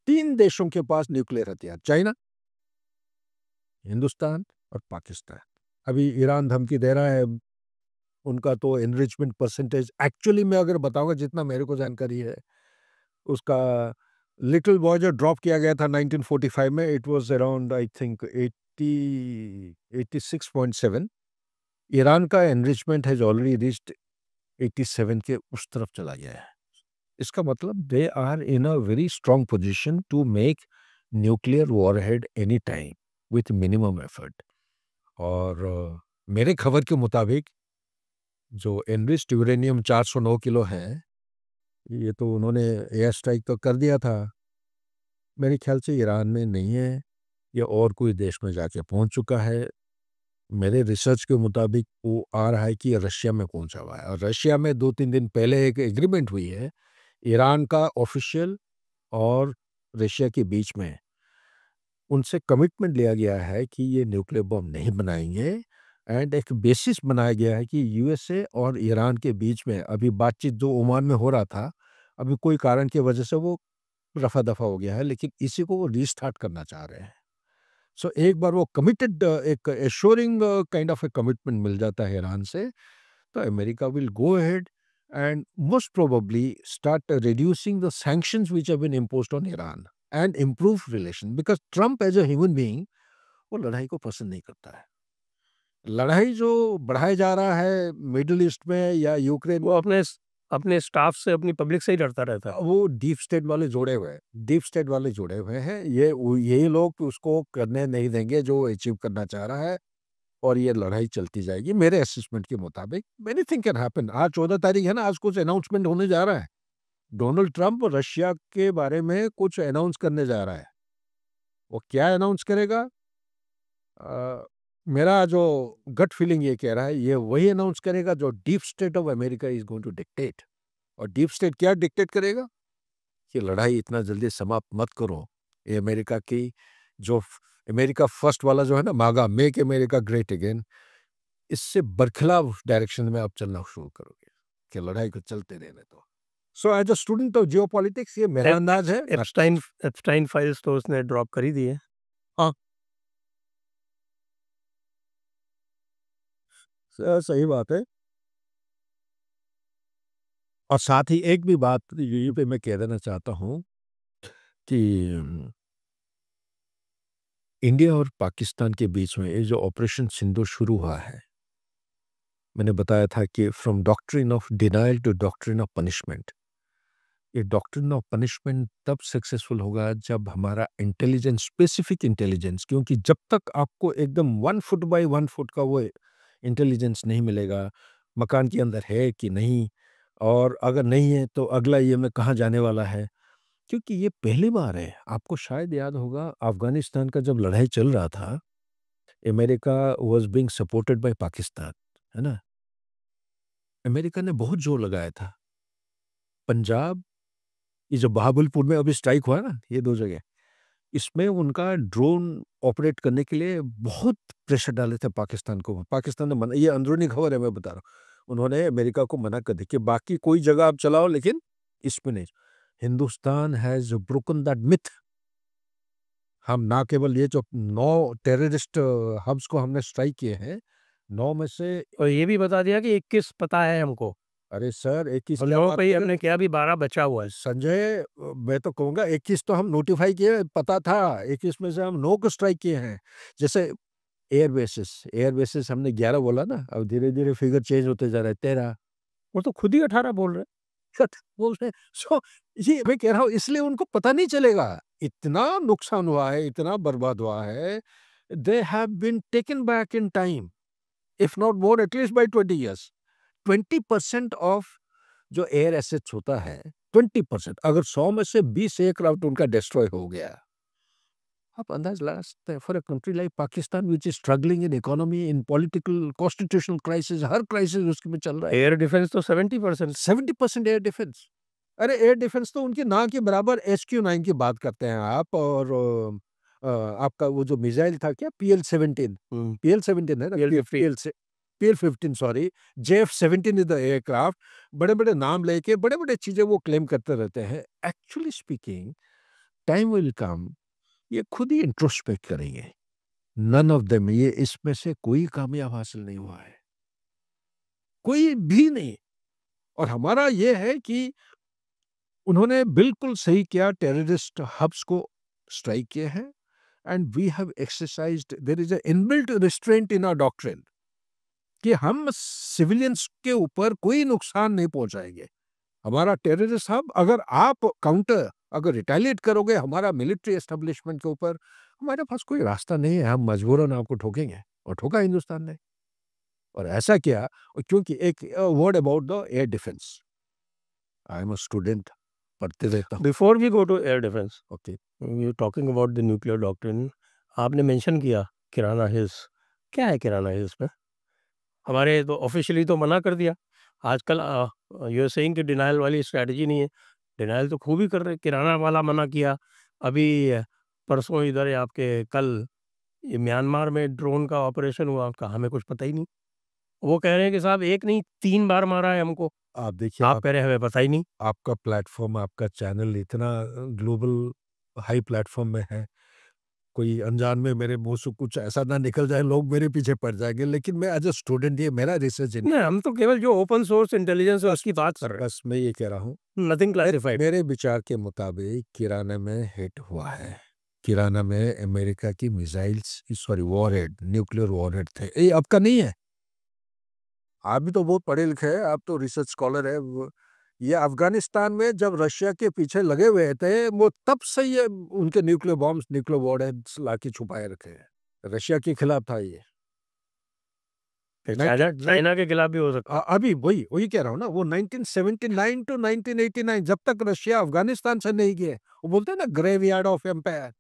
3 देशों के पास न्यूक्लियर हथियार, चाइना, हिंदुस्तान और पाकिस्तान। अभी ईरान धमकी दे रहा है, उनका तो एनरिचमेंट परसेंटेज एक्चुअली मैं अगर बताऊंगा जितना मेरे को जानकारी है, उसका लिटिल बॉय जो ड्रॉप किया गया था 1945 में, it was around I think 80 86.7। Iran का एनरिचमेंट हैज ऑलरेडी रीच्ड 87 के उस तरफ चला गया है। इसका मतलब they are in a very strong position to make nuclear warhead any time with minimum effort. और मेरे खबर के मुताबिक जो एनरिच्ड यूरेनियम 409 किलो है, ये तो उन्होंने एयर स्ट्राइक तो कर दिया था, मेरे ख्याल से ईरान में नहीं है, ये और कोई देश में जाके पहुंच चुका है। मेरे रिसर्च के मुताबिक वो आ रहा है कि रशिया में पहुंचा हुआ है, और रशिया में 2-3 दिन पहले एक एग्रीमेंट हुई है ईरान का ऑफिशियल और रशिया के बीच में। उनसे कमिटमेंट लिया गया है कि ये न्यूक्लियर बम नहीं बनाएंगे, एंड एक बेसिस बनाया गया है कि यूएसए और ईरान के बीच में अभी बातचीत जो ओमान में हो रहा था, अभी कोई कारण की वजह से वो रफा दफा हो गया है, लेकिन इसी को वो रीस्टार्ट करना चाह रहे हैं। सो एक बार वो कमिटेड, एक assuring kind of a commitment मिल जाता है ईरान से, तो America will go ahead and most probably start reducing the sanctions which have been imposed on Iran and improve relation, because Trump as a human being वो लड़ाई को पसंद नहीं करता है। लड़ाई जो बढ़ाया जा रहा है मिडिल ईस्ट में या यूक्रेन, वो अपने स्टाफ से, अपनी पब्लिक से ही डरता रहता है। वो डीप स्टेट वाले जुड़े हुए हैं, डीप स्टेट वाले जुड़े हुए हैं। ये यही लोग उसको करने नहीं देंगे जो अचीव करना चाह रहा है, और ये लड़ाई चलती जाएगी मेरे असेसमेंट के मुताबिक। Anything can happen. आज 14 तारीख है ना, आज कुछ अनाउंसमेंट होने जा रहा है। डोनाल्ड ट्रंप रशिया के बारे में कुछ अनाउंस करने जा रहा है। वो क्या अनाउंस करेगा, मेरा जो गट फीलिंग ये कह रहा है, ये वही अनाउंस करेगा जो deep state of America is going to dictate. और डीप स्टेट क्या डिक्टेट करेगा कि लड़ाई इतना जल्दी समाप्त मत करो। ये अमेरिका की जो अमेरिका फर्स्ट वाला जो है ना, मागा, मेक अमेरिका ग्रेट अगेन, इससे बरखिलाफ डायरेक्शन में आप चलना शुरू करोगे कि लड़ाई को चलते रहने दो। So as a student of geopolitics ये मेरा अंदाज है। एप्स्टाइन फाइल्स तो उसने ड्रॉप कर ही दी है। हाँ, सही बात है। और साथ ही एक भी बात यहीं पे मैं कह देना चाहता हूँ कि इंडिया और पाकिस्तान के बीच में ये जो ऑपरेशन सिंदूर शुरू हुआ है, मैंने बताया था कि from doctrine of denial to doctrine of punishment. ये डॉक्ट्रिन ऑफ पनिशमेंट तब सक्सेसफुल होगा जब हमारा इंटेलिजेंस, स्पेसिफिक इंटेलिजेंस, क्योंकि जब तक आपको एकदम 1 फुट बाय 1 फुट का वो इंटेलिजेंस नहीं मिलेगा, मकान के अंदर है कि नहीं, और अगर नहीं है तो अगला ये में कहाँ जाने वाला है। क्योंकि ये पहली बार है, आपको शायद याद होगा अफगानिस्तान का जब लड़ाई चल रहा था, America was being supported by Pakistan, है ना। अमेरिका ने बहुत जोर लगाया था। पंजाब, ये जो बहावलपुर में अभी स्ट्राइक हुआ ना, ये 2 जगह, इसमें उनका ड्रोन ऑपरेट करने के लिए बहुत प्रेशर डाले थे पाकिस्तान को। पाकिस्तान ने मना, ये अंदरूनी खबर है मैं बता रहा हूँ, उन्होंने अमेरिका को मना कर दी कि बाकी कोई जगह आप चलाओ लेकिन इसमें नहीं। Hindustan has broken that myth. हम ना केवल ये जो 9 टेररिस्ट हब्स को हमने स्ट्राइक किए हैं, 9 में से, और ये भी बता दिया कि 21 पता है हमको, अरे सर 21 हम क्या लोगों बात पे ही कर रहे हमने हो? किया, अभी 12 बचा हुआ है। संजय, मैं तो कहूँगा 21 तो हम नोटिफाई किए, पता था। 21 में से हम 9 को स्ट्राइक किए हैं। जैसे एयर बेसिस हमने 11 बोला ना, अब धीरे-धीरे फिगर चेंज होते जा रहा है, 13 वो तो खुद ही 18 बोल रहे हैं। छठ बोल रहे हैं। सो ये मैं कह रहा हूँ, इसलिए उनको पता नहीं चलेगा। इतना नुकसान हुआ है, इतना बर्बाद हुआ है। They have been taken back in time, if not more at least by 20 years. 20% ऑफ जो एयर एसेट्स होता है, 20%, अगर 100 में से 20 एयरक्राफ्ट उनका डिस्ट्रॉय हो गया, आप अंदाज लगा सकते हैं। For a country like Pakistan which is struggling in economy, in political, constitutional crisis, her crisis उसके में चल रहा है। एयर डिफेंस तो 70%। 70% एयर डिफेंस। अरे एयर डिफेंस तो उनकी ना के बराबर HQ-9 की बात करते हैं आप। और आपका वो जो मिसाइल था क्या, PL-17, PL-17 है ना, PL-15 PL-15 sorry, JF-17 is the aircraft. बड़े-बड़े नाम लेके बड़े-बड़े चीजें वो क्लेम करते रहते हैं। Actually speaking, time will come, ये खुद ही इंट्रोस्पेक्ट करेंगे। नन ऑफ देम, ये इसमें से कोई कामयाब हासिल नहीं हुआ है, कोई भी नहीं। और हमारा ये है कि उन्होंने बिल्कुल सही किया, टेररिस्ट हब्स को स्ट्राइक किए हैं। And we have exercised, there is a inbuilt restraint in our doctrine कि हम सिविलियंस के ऊपर कोई नुकसान नहीं पहुंचाएंगे। हमारा टेररिस्ट हब, अगर आप काउंटर, अगर रिटेलिएट करोगे हमारा मिलिट्री एस्टेब्लिशमेंट के ऊपर, हमारे पास कोई रास्ता नहीं है, हम मजबूरन आपको ठोकेंगे। और ठोका हिंदुस्तान ने, और ऐसा किया। और क्योंकि एक word about the air defence, I am a student, पढ़ते रहता हूँ। Before we go to air defence, okay, you talking about the nuclear doctrine, आपने मेंशन किया किराना हिल्स। क्या है किराना हिल्स में? हमारे तो ऑफिशियली तो मना कर दिया। आजकल यू आर सेइंग कि डिनायल वाली स्ट्रैटेजी नहीं है। डिनायल तो खूब ही कर रहे, किराना वाला मना किया। अभी परसों इधर आपके कल ये म्यांमार में ड्रोन का ऑपरेशन हुआ, कहा हमें कुछ पता ही नहीं। वो कह रहे हैं कि साहब एक नहीं 3 बार मारा है हमको। आप देखिए, आप कह रहे हैं हमें पता ही नहीं। आपका प्लेटफॉर्म, आपका चैनल इतना ग्लोबल हाई प्लेटफॉर्म में है, कोई अनजान में मेरे मुंह से कुछ ऐसा ना निकल जाए, लोग मेरे पीछे पड़ जाएंगे। लेकिन मैं एज अ स्टूडेंट, ये मेरा रिसर्च इन, नहीं, हम तो केवल जो ओपन सोर्स इंटेलिजेंस है उसकी बात कर रहे बस मैं ये कह रहा हूँ, हैं, नथिंग क्लासिफाइड। मेरे विचार के मुताबिक किराना में हिट हुआ है। किराना में अमेरिका की missiles, sorry warhead, nuclear warhead थे। ये आपका नहीं है, आप भी तो बहुत पढ़े लिखे हैं, आप तो रिसर्च स्कॉलर है। ये अफगानिस्तान में जब रशिया के पीछे लगे हुए थे, वो तब से ये उनके न्यूक्लियर बॉम्ब्स, न्यूक्लियर वॉरहेड्स लाके छुपाए रखे हैं। रशिया के खिलाफ था ये। चाइना चाइना के खिलाफ भी हो सकता अभी वही वही कह रहा हूँ ना, वो 1979 टू 1989, जब तक रशिया अफगानिस्तान से नहीं गए, वो बोलते हैं ना ग्रेवयार्ड ऑफ एम्पायर,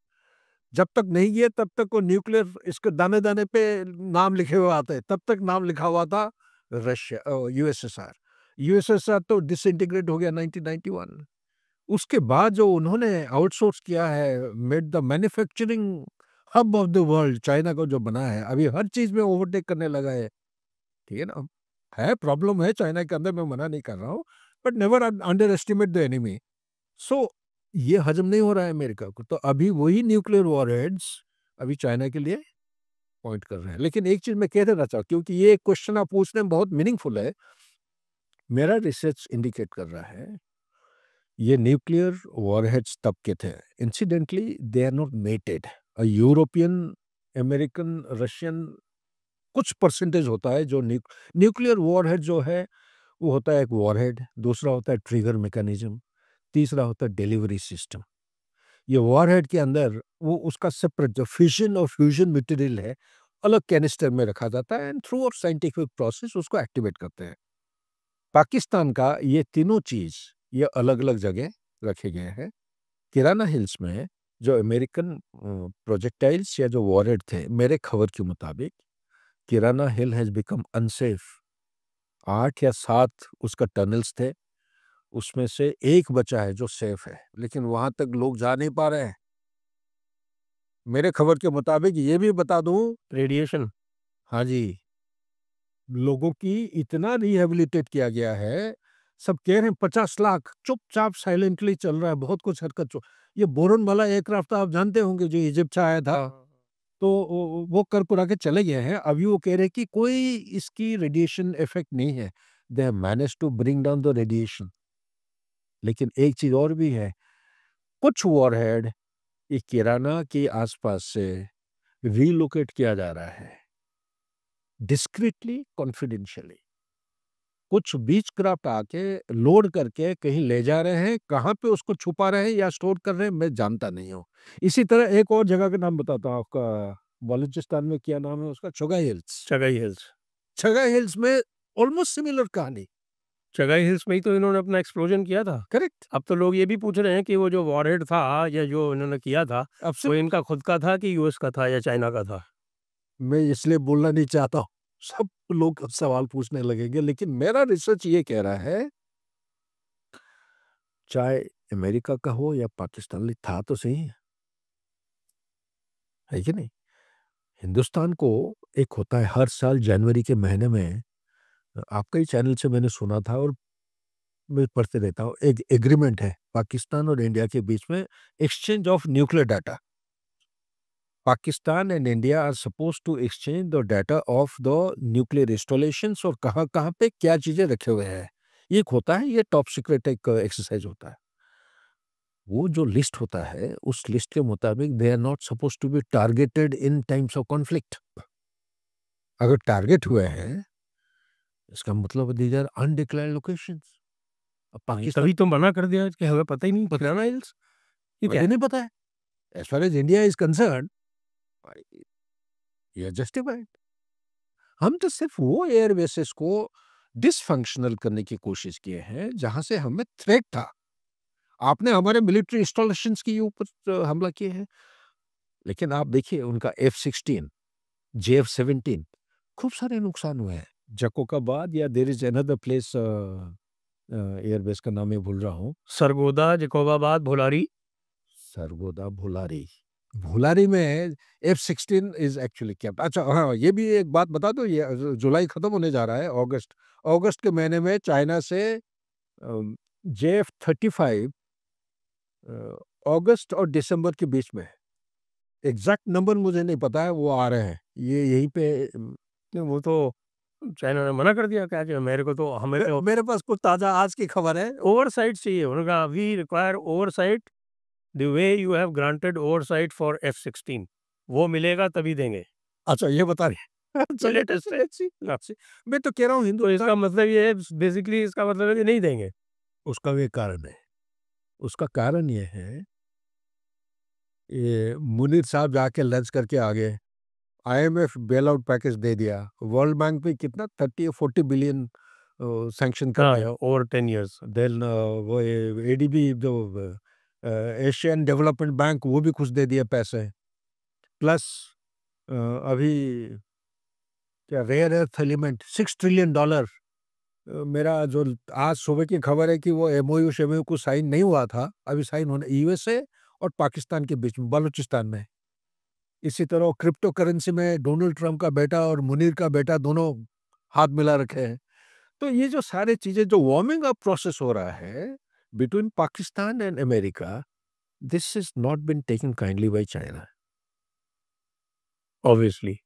जब तक नहीं गए तब तक वो न्यूक्लियर इसके दाने दाने पे नाम लिखे हुए आते हैं, तब तक नाम लिखा हुआ था रशिया, यूएसएसआर। यूएसएसआर तो डिसइंटीग्रेट हो गया 1991। उसके बाद जो उन्होंने आउटसोर्स किया है, made the manufacturing hub of the world, China को जो बना है, अभी हर चीज में ओवरटेक करने लगा है। ठीक है ना, है प्रॉब्लम है चाइना के अंदर, मैं मना नहीं कर रहा हूँ, but never underestimate the enemy. So ये हजम नहीं हो रहा है अमेरिका को, तो अभी वही न्यूक्लियर वॉरहेड्स अभी चाइना के लिए पॉइंट कर रहे हैं। लेकिन एक चीज मैं कह देना चाहूँ, क्योंकि ये क्वेश्चन आप पूछने में बहुत मीनिंगफुल है, मेरा रिसर्च इंडिकेट कर रहा है ये न्यूक्लियर वॉरहेड्स तब के थे, incidentally they are not mated. European, American, Russian कुछ परसेंटेज होता है जो न्यूक्लियर वॉरहेड जो है वो होता है एक वॉरहेड, दूसरा होता है ट्रिगर मैकेनिज्म, तीसरा होता है डिलीवरी सिस्टम। ये वॉरहेड के अंदर वो उसका सेपरेट जो फिशन और फ्यूजन मटेरियल है अलग कैनिस्टर में रखा जाता है, and through out scientific process उसको एक्टिवेट करते हैं। पाकिस्तान का ये तीनों चीज ये अलग अलग जगह रखे गए हैं। किराना हिल्स में जो अमेरिकन प्रोजेक्टाइल्स या जो वॉरहेड थे, मेरे खबर के मुताबिक किराना हिल हैज बिकम अनसेफ। 8 या 7 उसका टनल्स थे, उसमें से एक बचा है जो सेफ है, लेकिन वहां तक लोग जा नहीं पा रहे हैं। मेरे खबर के मुताबिक ये भी बता दूं, रेडिएशन। हाँ जी, लोगों की इतना रिहेबिलिटेट किया गया है, सब कह रहे हैं 50 लाख चुपचाप साइलेंटली चल रहा है, बहुत कुछ हरकत। ये बोरन वाला एयरक्राफ्ट आप जानते होंगे जो इजिप्ट से आया था, तो वो कर पुरा के चले गए हैं। अभी वो कह रहे हैं कि कोई इसकी रेडिएशन इफेक्ट नहीं है, they have managed to bring down the radiation. लेकिन एक चीज और भी है, कुछ वॉरहेड ये किराना के आसपास से रीलोकेट किया जा रहा है डिस्क्रीटली, कॉन्फिडेंशियली। कुछ बीच क्राफ्ट आके लोड करके कहीं ले जा रहे हैं, कहाँ पे उसको छुपा रहे हैं या स्टोर कर रहे हैं मैं जानता नहीं हूँ। इसी तरह एक और जगह का नाम बताता हूँ आपका, बलूचिस्तान में क्या नाम है उसका, Chagai hills. Chagai hills. Chagai hills में ऑलमोस्ट सिमिलर कहानी। चगाई हिल्स में ही तो इन्होंने अपना एक्सप्लोजन किया था। करेक्ट। अब तो लोग ये भी पूछ रहे हैं कि वो जो वॉरहेड था या जो इन्होंने किया था, अब वो इनका खुद का था कि यूएस का था या चाइना का था? मैं इसलिए बोलना नहीं चाहता हूँ, सब लोग सवाल पूछने लगेंगे, लेकिन मेरा रिसर्च ये कह रहा है चाहे अमेरिका का हो या पाकिस्तान, था तो सही है कि नहीं। हिंदुस्तान को एक होता है हर साल जनवरी के महीने में, आपका ही चैनल से मैंने सुना था और मैं पढ़ते रहता हूँ, एक एग्रीमेंट है पाकिस्तान और इंडिया के बीच में, exchange of nuclear data. Pakistan and India are suppose to exchange the data of the nuclear installations और कहाँ कहाँ पे क्या चीजें रखे हुए हैं। ये एक होता है, ये टॉप सीक्रेट एक एक्सरसाइज होता है। वो जो लिस्ट होता है उस लिस्ट के मुताबिक they are not suppose to be targeted in times of conflict. अगर टारगेट हुए हैं इसका मतलब दीज आर अनडिक्लेयर्ड लोकेशंस। अब पाकिस्तान तभी तो मना कर दिया कि हमें पता ही नहीं किराना हिल्स ये क्या मुझे है? नहीं पता है। As far as India is concern ये जस्टिफाइड। हम तो सिर्फ वो एयर बेसिस को डिसफंक्शनल करने की कोशिश किए हैं जहां से हमें थ्रेट था। आपने हमारे मिलिट्री इंस्टॉलेशंस के ऊपर हमला किए हैं, लेकिन आप देखिए उनका F-16, JF-17 खूब सारे नुकसान हुए हैं। जकोकाबाद या there is another place, airbase का नाम मैं भूल रहा हूँ, सरगोदा, जकोबाबाद, भोलारी। सरगोदा, भुलारी। भुलारी में F-16 इज एक्चुअली क्या, अच्छा हाँ ये भी एक बात बता दो, ये जुलाई खत्म होने जा रहा है, अगस्त अगस्त के महीने में चाइना से JF-35 अगस्त और दिसंबर के बीच में, एग्जैक्ट नंबर मुझे नहीं पता है, वो आ रहे हैं ये यहीं पे। वो तो चाइना ने मना कर दिया क्या कि मेरे को तो हमें तो मेरे पास कुछ ताजा आज की खबर है। ओवरसाइट चाहिए। उन्होंने कहा we require oversight the way you have granted oversight for F-16। वो मिलेगा तभी देंगे। अच्छा ये बता रहे तो लेटेस्ट है। मैं तो कह रहा हूँ तो हिंदुस्तान, इसका मतलब ये है, बेसिकली इसका मतलब है कि नहीं देंगे। उसका भी कारण है। उसका कारण ये है, ये मुनीर साहब जाके लंच करके आ गए, IMF बेल आउट पैकेज दे दिया, वर्ल्ड बैंक पे कितना 30 या 40 बिलियन सैंक्शन कर हाँ, दिया। Over 10 years। देन वो ADB जो एशियन डेवलपमेंट बैंक वो भी कुछ दे दिया पैसे। प्लस अभी क्या रेयर अर्थ एलिमेंट $6 ट्रिलियन। मेरा जो आज सुबह की खबर है कि वो एमओयू शेमओयू को साइन नहीं हुआ था, अभी साइन होने यूएसए और पाकिस्तान के बीच में बलूचिस्तान में। इसी तरह क्रिप्टो करेंसी में डोनाल्ड ट्रंप का बेटा और मुनीर का बेटा दोनों हाथ मिला रखे हैं। तो ये जो सारी चीजें जो वार्मिंग अप प्रोसेस हो रहा है between Pakistan and America, this is not been taken kindly by China. Obviously,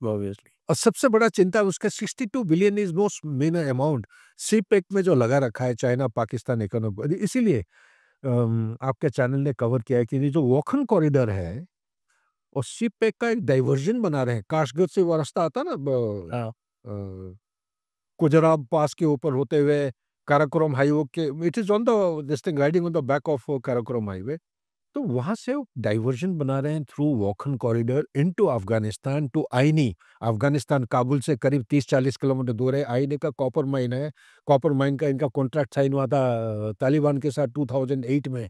obviously. और सबसे बड़ा चिंता उसका 62 billion is no mean amount CPEC में जो लगा रखा है चाइना पाकिस्तान इकोनॉमी। इसीलिए आपके चैनल ने कवर किया है कि ये जो वॉखन कॉरिडोर है और सीपेक का एक डाइवर्जन बना रहे हैं। काशगढ़ से वो रास्ता आता ना हाँ। गुजरात पास के ऊपर होते हुए काराकोरम हाईवे के, it is on the this thing riding on the back of Karakoram highway. तो वहां से डाइवर्जन बना रहे हैं through Wakhan corridor into Afghanistan to Ayni. Afghanistan Kabul से करीब 30-40 किलोमीटर दूर है। आईनी का कॉपर माइन है। कॉपर माइन का इनका कॉन्ट्रैक्ट साइन हुआ था तालिबान के साथ 2008 में।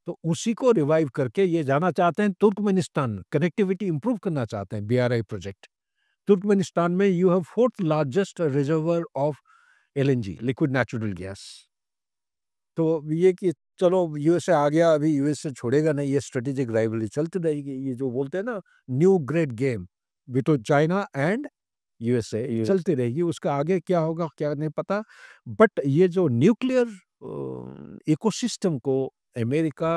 तो उसी को रिवाइव करके ये जाना चाहते हैं तुर्कमेनिस्तान, कनेक्टिविटी इंप्रूव करना चाहते हैं बीआरआई प्रोजेक्ट। तुर्कमेनिस्तान में you have fourth largest reservoir of LNG liquid natural gas. तो ये कि चलो यूएसए आ गया, अभी यूएसए छोड़ेगा नहीं, ये स्ट्रेटेजिक राइवलरी चलती रहेगी। ये जो बोलते हैं ना new great game between China and USA चलती रहेगी। उसका आगे क्या होगा क्या नहीं पता। बट ये जो न्यूक्लियर इकोसिस्टम को अमेरिका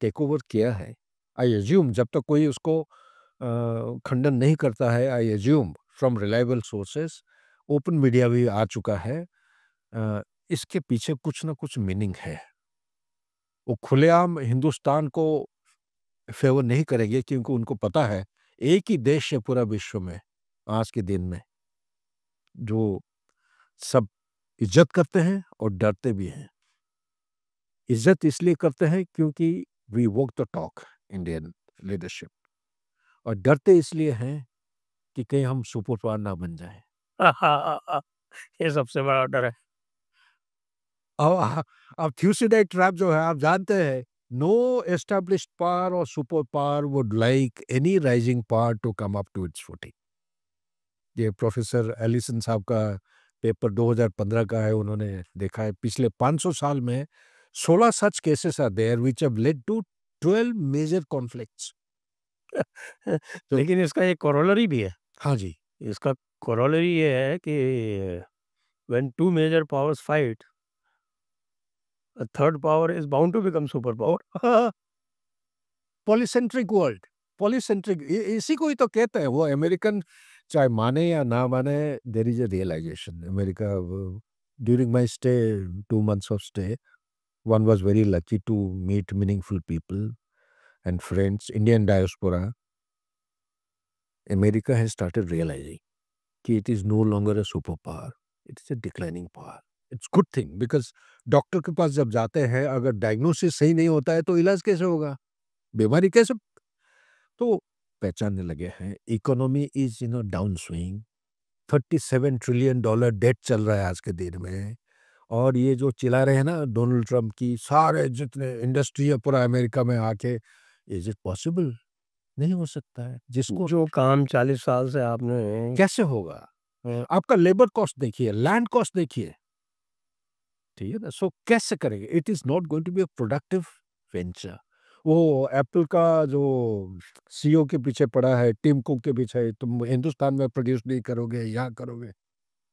टेक ओवर किया है, आई एज्यूम जब तक कोई उसको खंडन नहीं करता है, I assume from reliable sources, open media भी आ चुका है, इसके पीछे कुछ ना कुछ मीनिंग है। वो खुलेआम हिंदुस्तान को फेवर नहीं करेंगे क्योंकि उनको पता है एक ही देश है पूरा विश्व में आज के दिन में जो सब इज्जत करते हैं और डरते भी हैं। इज्जत इसलिए करते हैं क्योंकि we walk the talk Indian leadership, और डरते इसलिए हैं कि कहीं हम सुपर पावर ना बन जाए। ये सबसे बड़ा डर है। अब थ्यूसिडाइड ट्रैप जो है आप जानते हैं, नो एस्टैब्लिश्ड पावर और super power would like any rising power to come up to its footing. ये प्रोफेसर एलिसन साहब का पेपर 2015 का है। उन्होंने देखा है पिछले 500 साल में 16 such cases are there which have led to 12 major conflicts. लेकिन इसका एक कोरोलरी भी है। हाँ जी, इसका कोरोलरी ये है कि when two major powers fight, a third power is bound to become superpower. Polycentric world, polycentric इसी को ही तो कहते हैं। वो अमेरिकन चाहे माने या ना माने, there is a realization. America during my stay 2 months of stay, one was very lucky to meet meaningful people and friends, Indian diaspora. America has started realizing कि it is no longer a superpower, it is a declining power. It's good thing because doctor के पास जब जाते हैं अगर diagnosis सही नहीं होता है तो इलाज कैसे होगा, बीमारी कैसे, तो पहचानने लगे हैं economy is in a down swing. $37 trillion debt चल रहा है आज के दिन में। और ये जो चिल्ला रहे हैं ना डोनाल्ड ट्रंप की सारे जितने इंडस्ट्री है पूरा अमेरिका में आके, इज इट पॉसिबल? नहीं हो सकता है। जिसको जो काम 40 साल से आपने कैसे होगा? आपका लेबर कॉस्ट देखिए, लैंड कॉस्ट देखिए, ठीक है ना। सो कैसे करेंगे? It is not going to be a productive venture. वो एप्पल का जो सीईओ के पीछे पड़ा है, टिम कुक के पीछे, तुम हिंदुस्तान में प्रोड्यूस नहीं करोगे, यहाँ करोगे,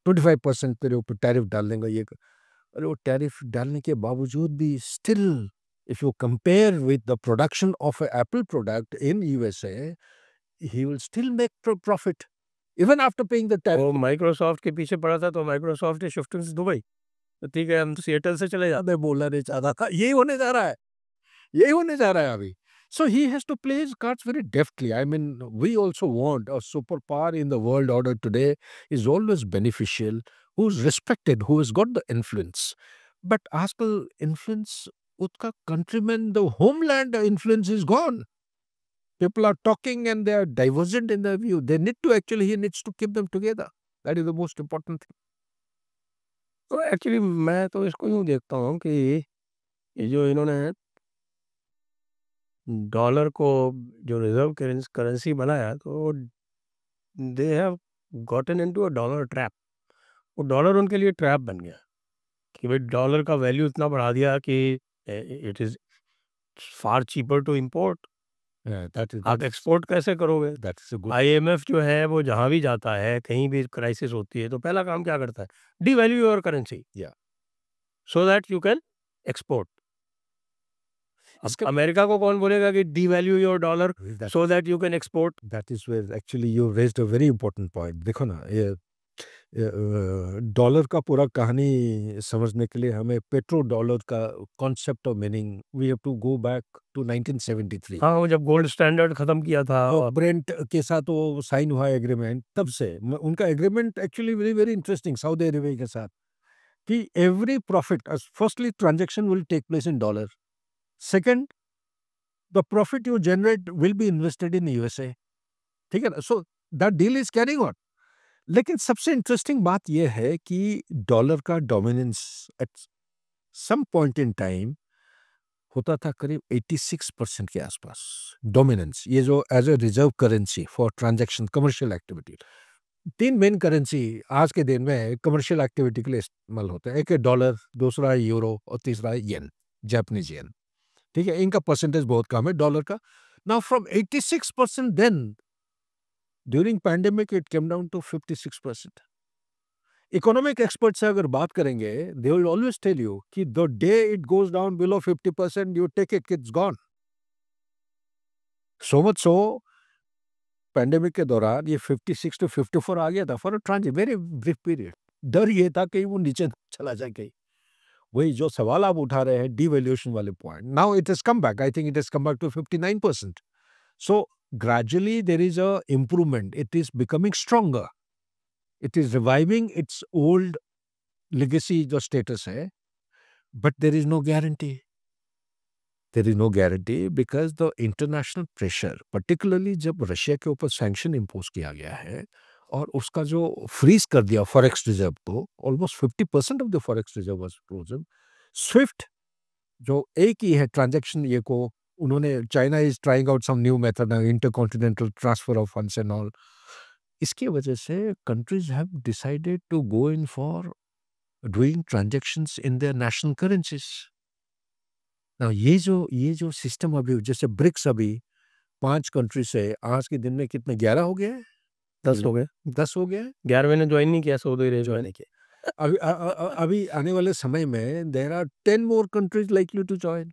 25% तेरे ऊपर टैरिफ डाल देंगे ये अरे वो टैरिफ डालने के बावजूद भी still if you compare with the production of Apple product in USA, he will still make profit even after paying the tariff. वो माइक्रोसॉफ्ट के पीछे पड़ा था तो माइक्रोसॉफ्ट ने शिफ्टिंग से दुबई, तो ठीक है हम सिएटल से चले जाते। मैं बोलना नहीं चाहता था, यही होने जा रहा है, यही होने जा रहा है अभी। So he has to play his cards very deftly. I mean, we also want a superpower in the world order today is always beneficial, who's respected, who has got the influence. But आजकल influence, उसका countrymen, the homeland influence is gone. People are talking and they are divergent in their view. They need to actually, he needs to keep them together. That is the most important thing. तो actually मैं तो इसको यूँ देखता हूँ कि ये जो इन्होंने डॉलर को जो रिजर्व करेंसी बनाया तो they have gotten into a dollar trap. वो डॉलर उनके लिए ट्रैप बन गया कि भाई डॉलर का वैल्यू इतना बढ़ा दिया कि it is far cheaper to import. आप एक्सपोर्ट कैसे करोगे? That's a good. आईएमएफ जो है वो जहाँ भी जाता है, कहीं भी क्राइसिस होती है तो पहला काम क्या करता है? डिवैल्यू योर करेंसी या so that you can export. अब इसका अमेरिका को कौन बोलेगा कि devalue your dollar so that you can export? That is where actually you raised a very important point. देखो ना, ये डॉलर का पूरा कहानी समझने के लिए हमें पेट्रो डॉलर का कॉन्सेप्ट और meaning we have to go back to 1973। हाँ, वो जब गोल्ड स्टैंडर्ड खत्म किया था और और ब्रेंट के साथ वो साइन हुआ एग्रीमेंट, तब से उनका agreement actually very very interesting Saudi Arabia के साथ कि every profit, firstly transaction will take place in dollar, second the profit you generate will be invested in USA. ठीक है ना? So that deal is carrying on. लेकिन सबसे interesting बात यह है कि डॉलर का dominance at some point in time होता था करीब 86% के आसपास। डोमिनेंस, ये जो as a reserve currency for transaction commercial activity, तीन मेन करेंसी आज के दिन में कमर्शियल एक्टिविटी के लिए इस्तेमाल होते हैं। एक है डॉलर, दूसरा है यूरो और तीसरा है येन, जापानीज येन। ठीक है, इनका परसेंटेज बहुत कम है डॉलर का। Now from 86% then during pandemic it came down to 56%। Economic expert से अगर बात करेंगे, they will always tell you कि the day it goes down below 50% you take it, it's gone. So much so pandemic के दौरान ये 56 to 54 आ गया था for a transit very brief period. डर ये था कि वो नीचे चला जाए कहीं। वही जो सवाल आप उठा रहे हैं डिवैल्यूएशन वाले point, now it has come back, I think it has come back to 59%। So gradually there is a improvement, it is becoming stronger, it is reviving its old legacy जो स्टेटस है। But there is no guarantee, there is no guarantee because the international pressure, particularly जब Russia के ऊपर sanction impose किया गया है और उसका जो फ्रीज कर दिया फॉरेक्स रिजर्व को, almost 50% of the forex reserve was frozen. SWIFT जो एक ही है ट्रांजैक्शन, ये को उन्होंने, China is trying out some new method, intercontinental transfer of funds and all. इसकी वजह से countries have decided to go in for doing transactions in their national currencies. ये जो सिस्टम अभी जैसे ब्रिक्स, अभी 5 कंट्री से आज के दिन में कितने 11 हो गए हैं? 10 हो गए। 10 हो गए हैं। 11वें ने ज्वाइन नहीं किया सऊदी अरेबिया ज्वाइन ने। नहीं किया। अभी आने वाले समय में there are 10 more countries likely to join.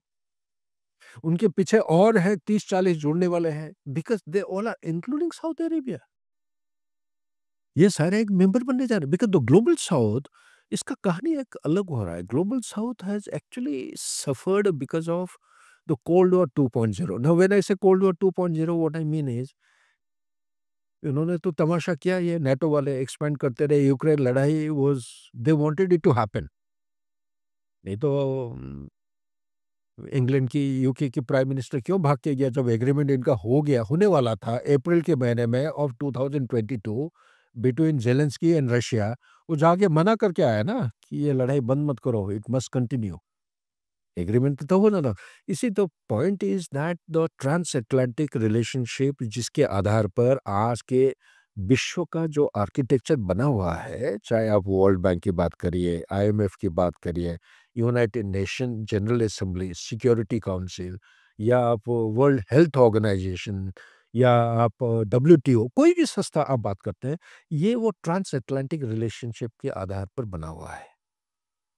उनके पीछे और है 30-40 जुड़ने वाले हैं, because they all are including South Arabia. ये सारे एक मेंबर बनने जा रहे हैं बिकॉज द ग्लोबल साउथ, इसका कहानी एक अलग हो रहा है। Global South has actually suffered because of the Cold War 2.0। Now when I say Cold War 2.0 what I mean is, इन्होंने तो तमाशा किया, ये नेटो वाले एक्सपेंड करते रहे, यूक्रेन लड़ाई was, they wanted it to happen. नहीं तो इंग्लैंड की, यूके की प्राइम मिनिस्टर क्यों भाग के गया जब एग्रीमेंट इनका हो गया, होने वाला था अप्रैल के महीने में of 2022 between Zelensky and Russia. वो जाके मना करके आया ना कि ये लड़ाई बंद मत करो, इट मस्ट कंटिन्यू। एग्रीमेंट तो होना था। इसी तो point is that the trans Atlantic relationship, जिसके आधार पर आज के विश्व का जो आर्किटेक्चर बना हुआ है, चाहे आप वर्ल्ड बैंक की बात करिए, आईएमएफ की बात करिए, United nation general assembly, security council, या आप वर्ल्ड हेल्थ ऑर्गेनाइजेशन, या आप डब्ल्यूटीओ, कोई भी संस्था आप बात करते हैं, ये वो ट्रांस अटलांटिक रिलेशनशिप के आधार पर बना हुआ है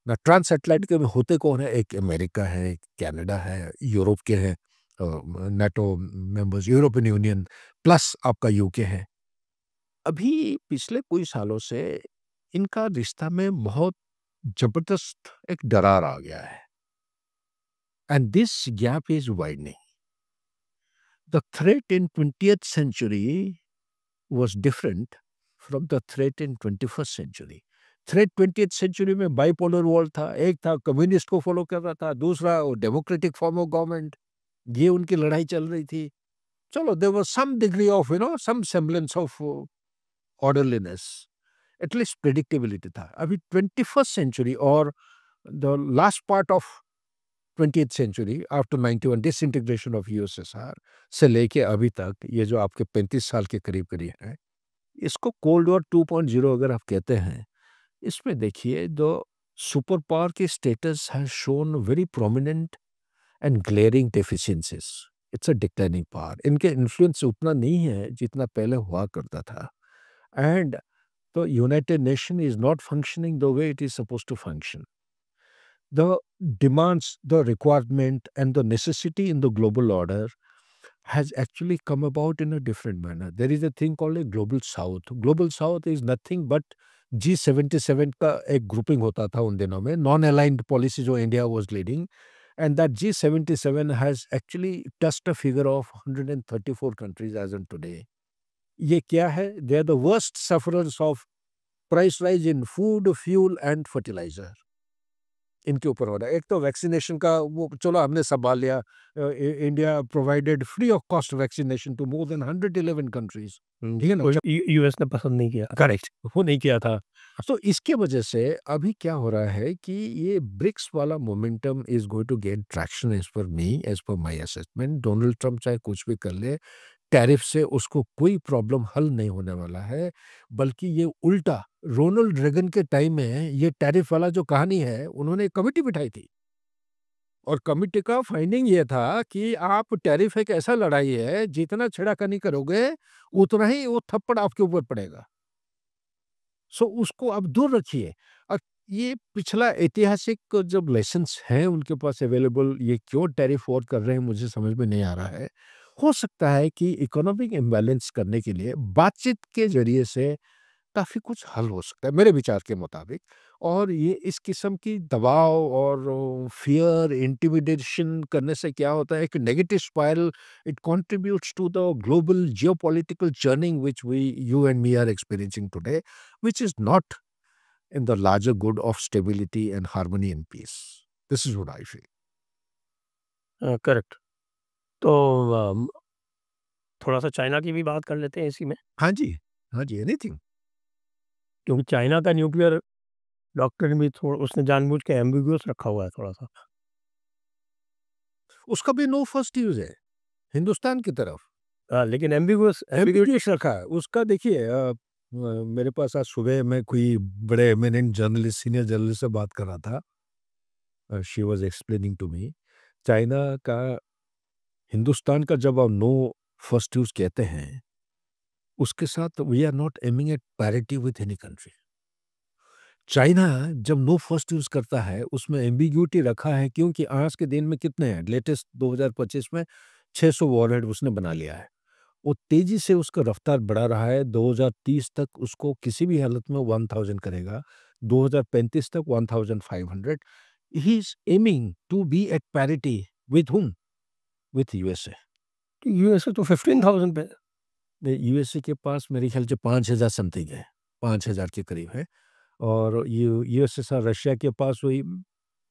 ना। ट्रांस अटलांटिक में होते कौन है? एक अमेरिका है, एक कनाडा है, यूरोप के हैं NATO members, European union, plus आपका यूके है। अभी पिछले कुछ सालों से इनका रिश्ता में बहुत जबरदस्त एक दरार आ गया है, and this gap is widening. The threat in 20th century was different from the threat in 21st century. Threat 20th century में बाइपोलर वर्ल्ड था, एक था कम्युनिस्ट को फॉलो कर रहा था, दूसरा डेमोक्रेटिक फॉर्म ऑफ गवर्नमेंट, ये उनकी लड़ाई चल रही थी। चलो, there was some degree of some semblance of orderliness, at least predictability था। अभी 21st सेंचुरी और the last part of 20th century after 91 disintegration of USSR से लेके अभी तक ये जो आपके 35 साल के करीब करीब है, इसको कोल्ड वॉर 2.0 अगर आप कहते हैं, इसमें देखिए द सुपर पावर की status has shown very prominent and glaring deficiencies. It's a declining power. इनके इन्फ्लुएंस उतना नहीं है जितना पहले हुआ करता था. And the United Nation is not functioning the way it is supposed to function. The demands, the requirement, and the necessity in the global order has actually come about in a different manner. There is a thing called a global south. Global south is nothing but G77 का एक grouping होता था उन दिनों में, non-aligned policy जो India was leading, and that G77 has actually touched a figure of 134 countries as on today. ये क्या है? They are the worst sufferers of price rise in food, fuel and fertilizer. इनके ऊपर हो रहा है. एक तो वैक्सीनेशन का वो चलो हमने संभाल लिया. India provided free of cost vaccination to more than 111 countries. ठीक है ना? यूएस ने पसंद नहीं किया. करेक्ट, वो नहीं किया था. तो इसके वजह से अभी क्या हो रहा है कि ये ब्रिक्स वाला momentum is going to gain traction as per me, as per my assessment. Donald Trump चाहे कुछ भी कर ले, टैरिफ से उसको कोई प्रॉब्लम हल नहीं होने वाला है, बल्कि ये उल्टा रोनाल्ड रेगन के टाइम में ये टैरिफ वाला जो कहानी है, उन्होंने एक कमेटी बिठाई थी और कमेटी का फाइंडिंग ये था कि आप टैरिफ एक ऐसा लड़ाई है, जितना छेड़खानी करोगे उतना ही वो थप्पड़ आपके ऊपर पड़ेगा. सो उसको आप दूर रखिए. और ये पिछला ऐतिहासिक जब लेसन्स हैं उनके पास अवेलेबल, ये क्यों टैरिफ वॉर कर रहे हैं मुझे समझ में नहीं आ रहा है. हो सकता है कि इकोनॉमिक इम्बैलेंस करने के लिए बातचीत के जरिए से काफ़ी कुछ हल हो सकता है मेरे विचार के मुताबिक. और ये इस किस्म की दबाव और फियर इंटिमिडेशन करने से क्या होता है, एक negative spiral it contributes to the global geopolitical churning which we you and me are experiencing today, which is not in the larger good of stability and harmony and peace. This is what I feel. Correct. तो थोड़ा सा China की भी बात कर लेते हैं इसी में, हाँ जी, anything. क्योंकि चाइना का न्यूक्लियर डॉक्ट्रिन भी थोड़ा उसने जानबूझ के एम्बिगुअस रखा हुआ है थोड़ा सा. उसका भी नो फर्स्ट यूज है हिंदुस्तान की तरफ. लेकिन एम्बिगुअस एम्बिगुअस रखा है उसका. देखिए मेरे पास आज सुबह मैं कोई बड़े एमिनेंट जर्नलिस्ट, सीनियर जर्नलिस्ट से बात कर रहा था. She was explaining to me China का, हिंदुस्तान का जब आप नो फर्स्ट यूज कहते हैं, उसके साथ we are not aiming at parity with any country. China जब नो फर्स्ट यूज करता है उसमें एम्बिग्यूटी रखा है, क्योंकि आज के दिन में कितने हैं, लेटेस्ट 2025 में 600 वॉरहेड उसने बना लिया है. वो तेजी से उसका रफ्तार बढ़ा रहा है. 2030 तक उसको किसी भी हालत में 1000 करेगा. 2035 तक 1500. He is aiming to be at parity with him, with USA. USA तो 15,000 पे. यूएसए के पास मेरे ख्याल से 5000 समथिंग है, 5000 के करीब है. और यूएसएसआर रशिया के पास वही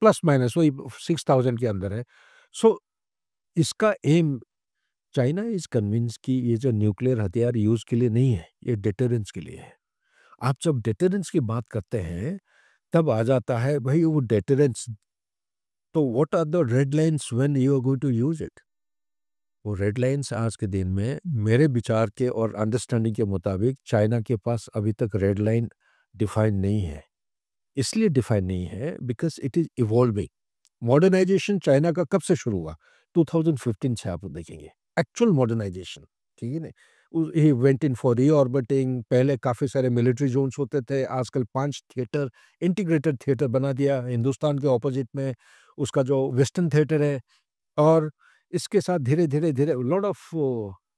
प्लस माइनस वही 6000 के अंदर है. सो इसका एम, चाइना इज कन्विंस कि ये जो न्यूक्लियर हथियार यूज के लिए नहीं है, ये डिटरेंस के लिए है. आप जब डिटरेंस की बात करते हैं तब आ जाता है भाई वो डिटरेंस, तो what are the red lines when you are going to use it. वो रेड लाइंस आज के दिन में मेरे विचार के और अंडरस्टैंडिंग के मुताबिक चाइना के पास अभी तक रेड लाइन डिफाइन नहीं है. इसलिए डिफाइन नहीं है because it is evolving. Modernization China का कब से शुरू हुआ? 2015 से आप देखेंगे एक्चुअल मॉडर्नाइजेशन. ठीक है ना? He went in for reorbiting. पहले काफ़ी सारे मिलिट्री जोन्स होते थे, आजकल 5 थिएटर, इंटीग्रेटेड थिएटर बना दिया. हिंदुस्तान के ऑपोजिट में उसका जो वेस्टर्न थिएटर है. और इसके साथ धीरे धीरे धीरे lot of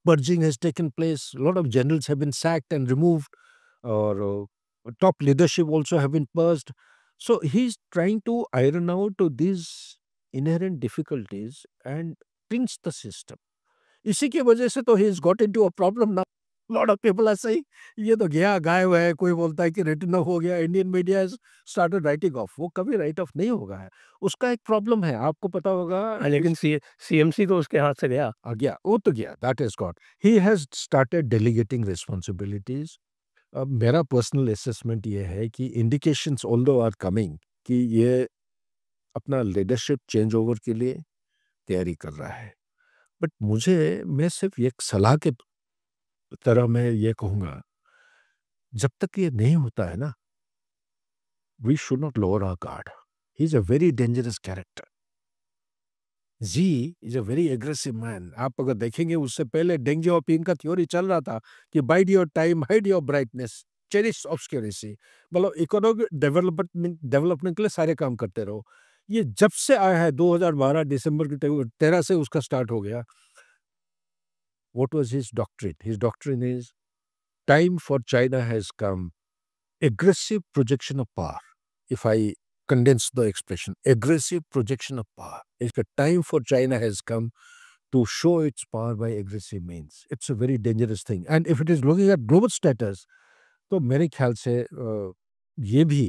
purging has taken place, lot of generals have been sacked and removed, और top leadership also have been purged. So he's trying to iron out these inherent difficulties and cleanse the system. इसी की वजह से तो he's got into a problem now. Lot of people are saying ये तो गया गायब है. कोई बोलता है कि रिटर्न ऑफ हो गया. Indian media has started writing off. वो कभी राइट ऑफ नहीं होगा है. उसका एक प्रॉब्लम है, आपको पता होगा. लेकिन सीएमसी तो उसके हाथ से गया. गया, वो तो गया. That is gone. He has started delegating responsibilities. अब मेरा पर्सनल असेसमेंट ये है कि इंडिकेशंस ऑल्दो आर कमिंग कि ये अपना लीडरशिप चेंज ओवर के लिए तैयारी कर रहा है। बट मैं सिर्फ एक सलाह के तरह मैं ये कहूँगा, जब तक ये नहीं होता है ना, we should not lower our guard. He is a very dangerous character. Xi is a very aggressive man. आप अगर देखेंगे, उससे पहले डेंग जियाओपिंग का थ्योरी चल रहा था कि bide your time, hide your brightness, cherish obscurity, मतलब इकोनॉमिक डेवलपमेंट के लिए सारे काम करते रहो। ये जब से आया है 2012 दिसंबर की 13 से उसका स्टार्ट हो गया। What was his doctrine? His doctrine is time for China has come. Aggressive projection of power. If I condense the expression, aggressive projection of power. It's the time for China has come to show its power by aggressive means. It's a very dangerous thing. And if it is looking at global status, तो मेरे ख्याल से ये भी,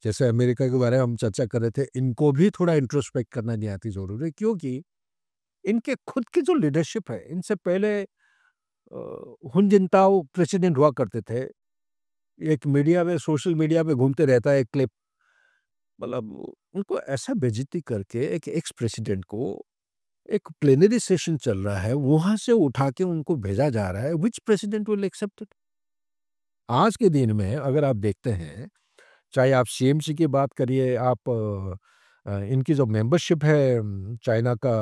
जैसे America के बारे में हम चर्चा कर रहे थे, इनको भी थोड़ा इंट्रोस्पेक्ट करना निहायत जरूरी है, क्योंकि इनके खुद की जो लीडरशिप है, इनसे पहले हुन जिनताओ प्रेसिडेंट हुआ करते थे। एक मीडिया में, सोशल मीडिया पे घूमते रहता है एक क्लिप, मतलब उनको ऐसा बेइज्जती करके एक एक्स प्रेसिडेंट को, एक प्लेनरी सेशन चल रहा है, वहां से उठा के उनको भेजा जा रहा है। विच प्रेसिडेंट विल एक्सेप्ट इट? आज के दिन में अगर आप देखते हैं, चाहे आप सीएमसी की बात करिए, आप इनकी जो मेंबरशिप है, चाइना का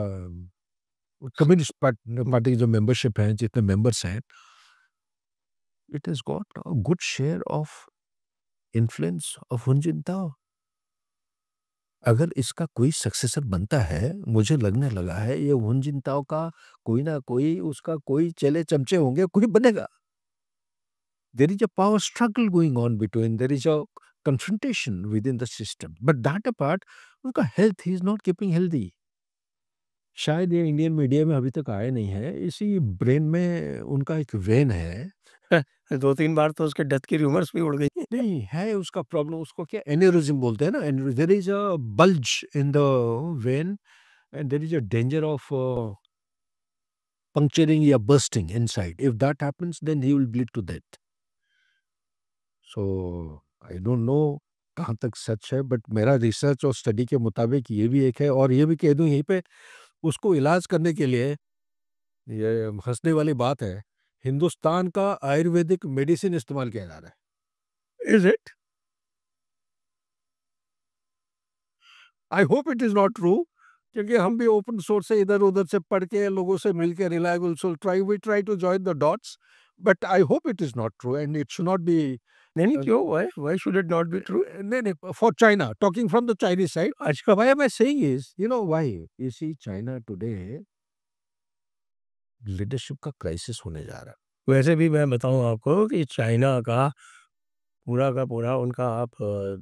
कम्युनिस्ट पार्टी की जो मेंबरशिप है, जितने मेंबर्स हैं, it has got a good share of influence of हुन जिनताओ। अगर इसका कोई सक्सेसर बनता है, मुझे लगने लगा है ये हुन जिनताओ का कोई ना कोई, उसका कोई चेले चमचे होंगे, कोई बनेगा। There is a power struggle going on between, there is a confrontation within the system, but that apart, उनका health he is not keeping healthy। शायद ये इंडियन मीडिया में अभी तक आया नहीं है। इसी ब्रेन में उनका एक वेन है। 2-3 बार तो उसके डेथ की रूमर्स भी उड़ गई। नहीं है उसका प्रॉब्लम, उसको क्या एन्यूरिज्म बोलते हैं ना। There is a bulge in the vein and there is a danger of puncturing या bursting inside. If that happens, then he will bleed to death. So I don't know कहाँ तक सच है, but मेरा research और study के मुताबिक ये भी एक है। और ये भी कह दूं यहीं पे, उसको इलाज करने के लिए, ये हंसने वाली बात है, हिंदुस्तान का आयुर्वेदिक मेडिसिन इस्तेमाल किया जा रहा है। Is it? I hope it is not true, क्योंकि हम भी ओपन सोर्स से इधर उधर से पढ़ के, लोगों से मिलकर, reliable, so we try to join the dots, but I hope it is not true and it should not be. नहीं, क्यों? Why should it not be true? नहीं, for China, talking from the Chinese side, अच्छा, why am I saying is, you know why, you see China today leadership का crisis होने जा रहा है। वैसे भी मैं बताऊं आपको कि चाइना का पूरा उनका, आप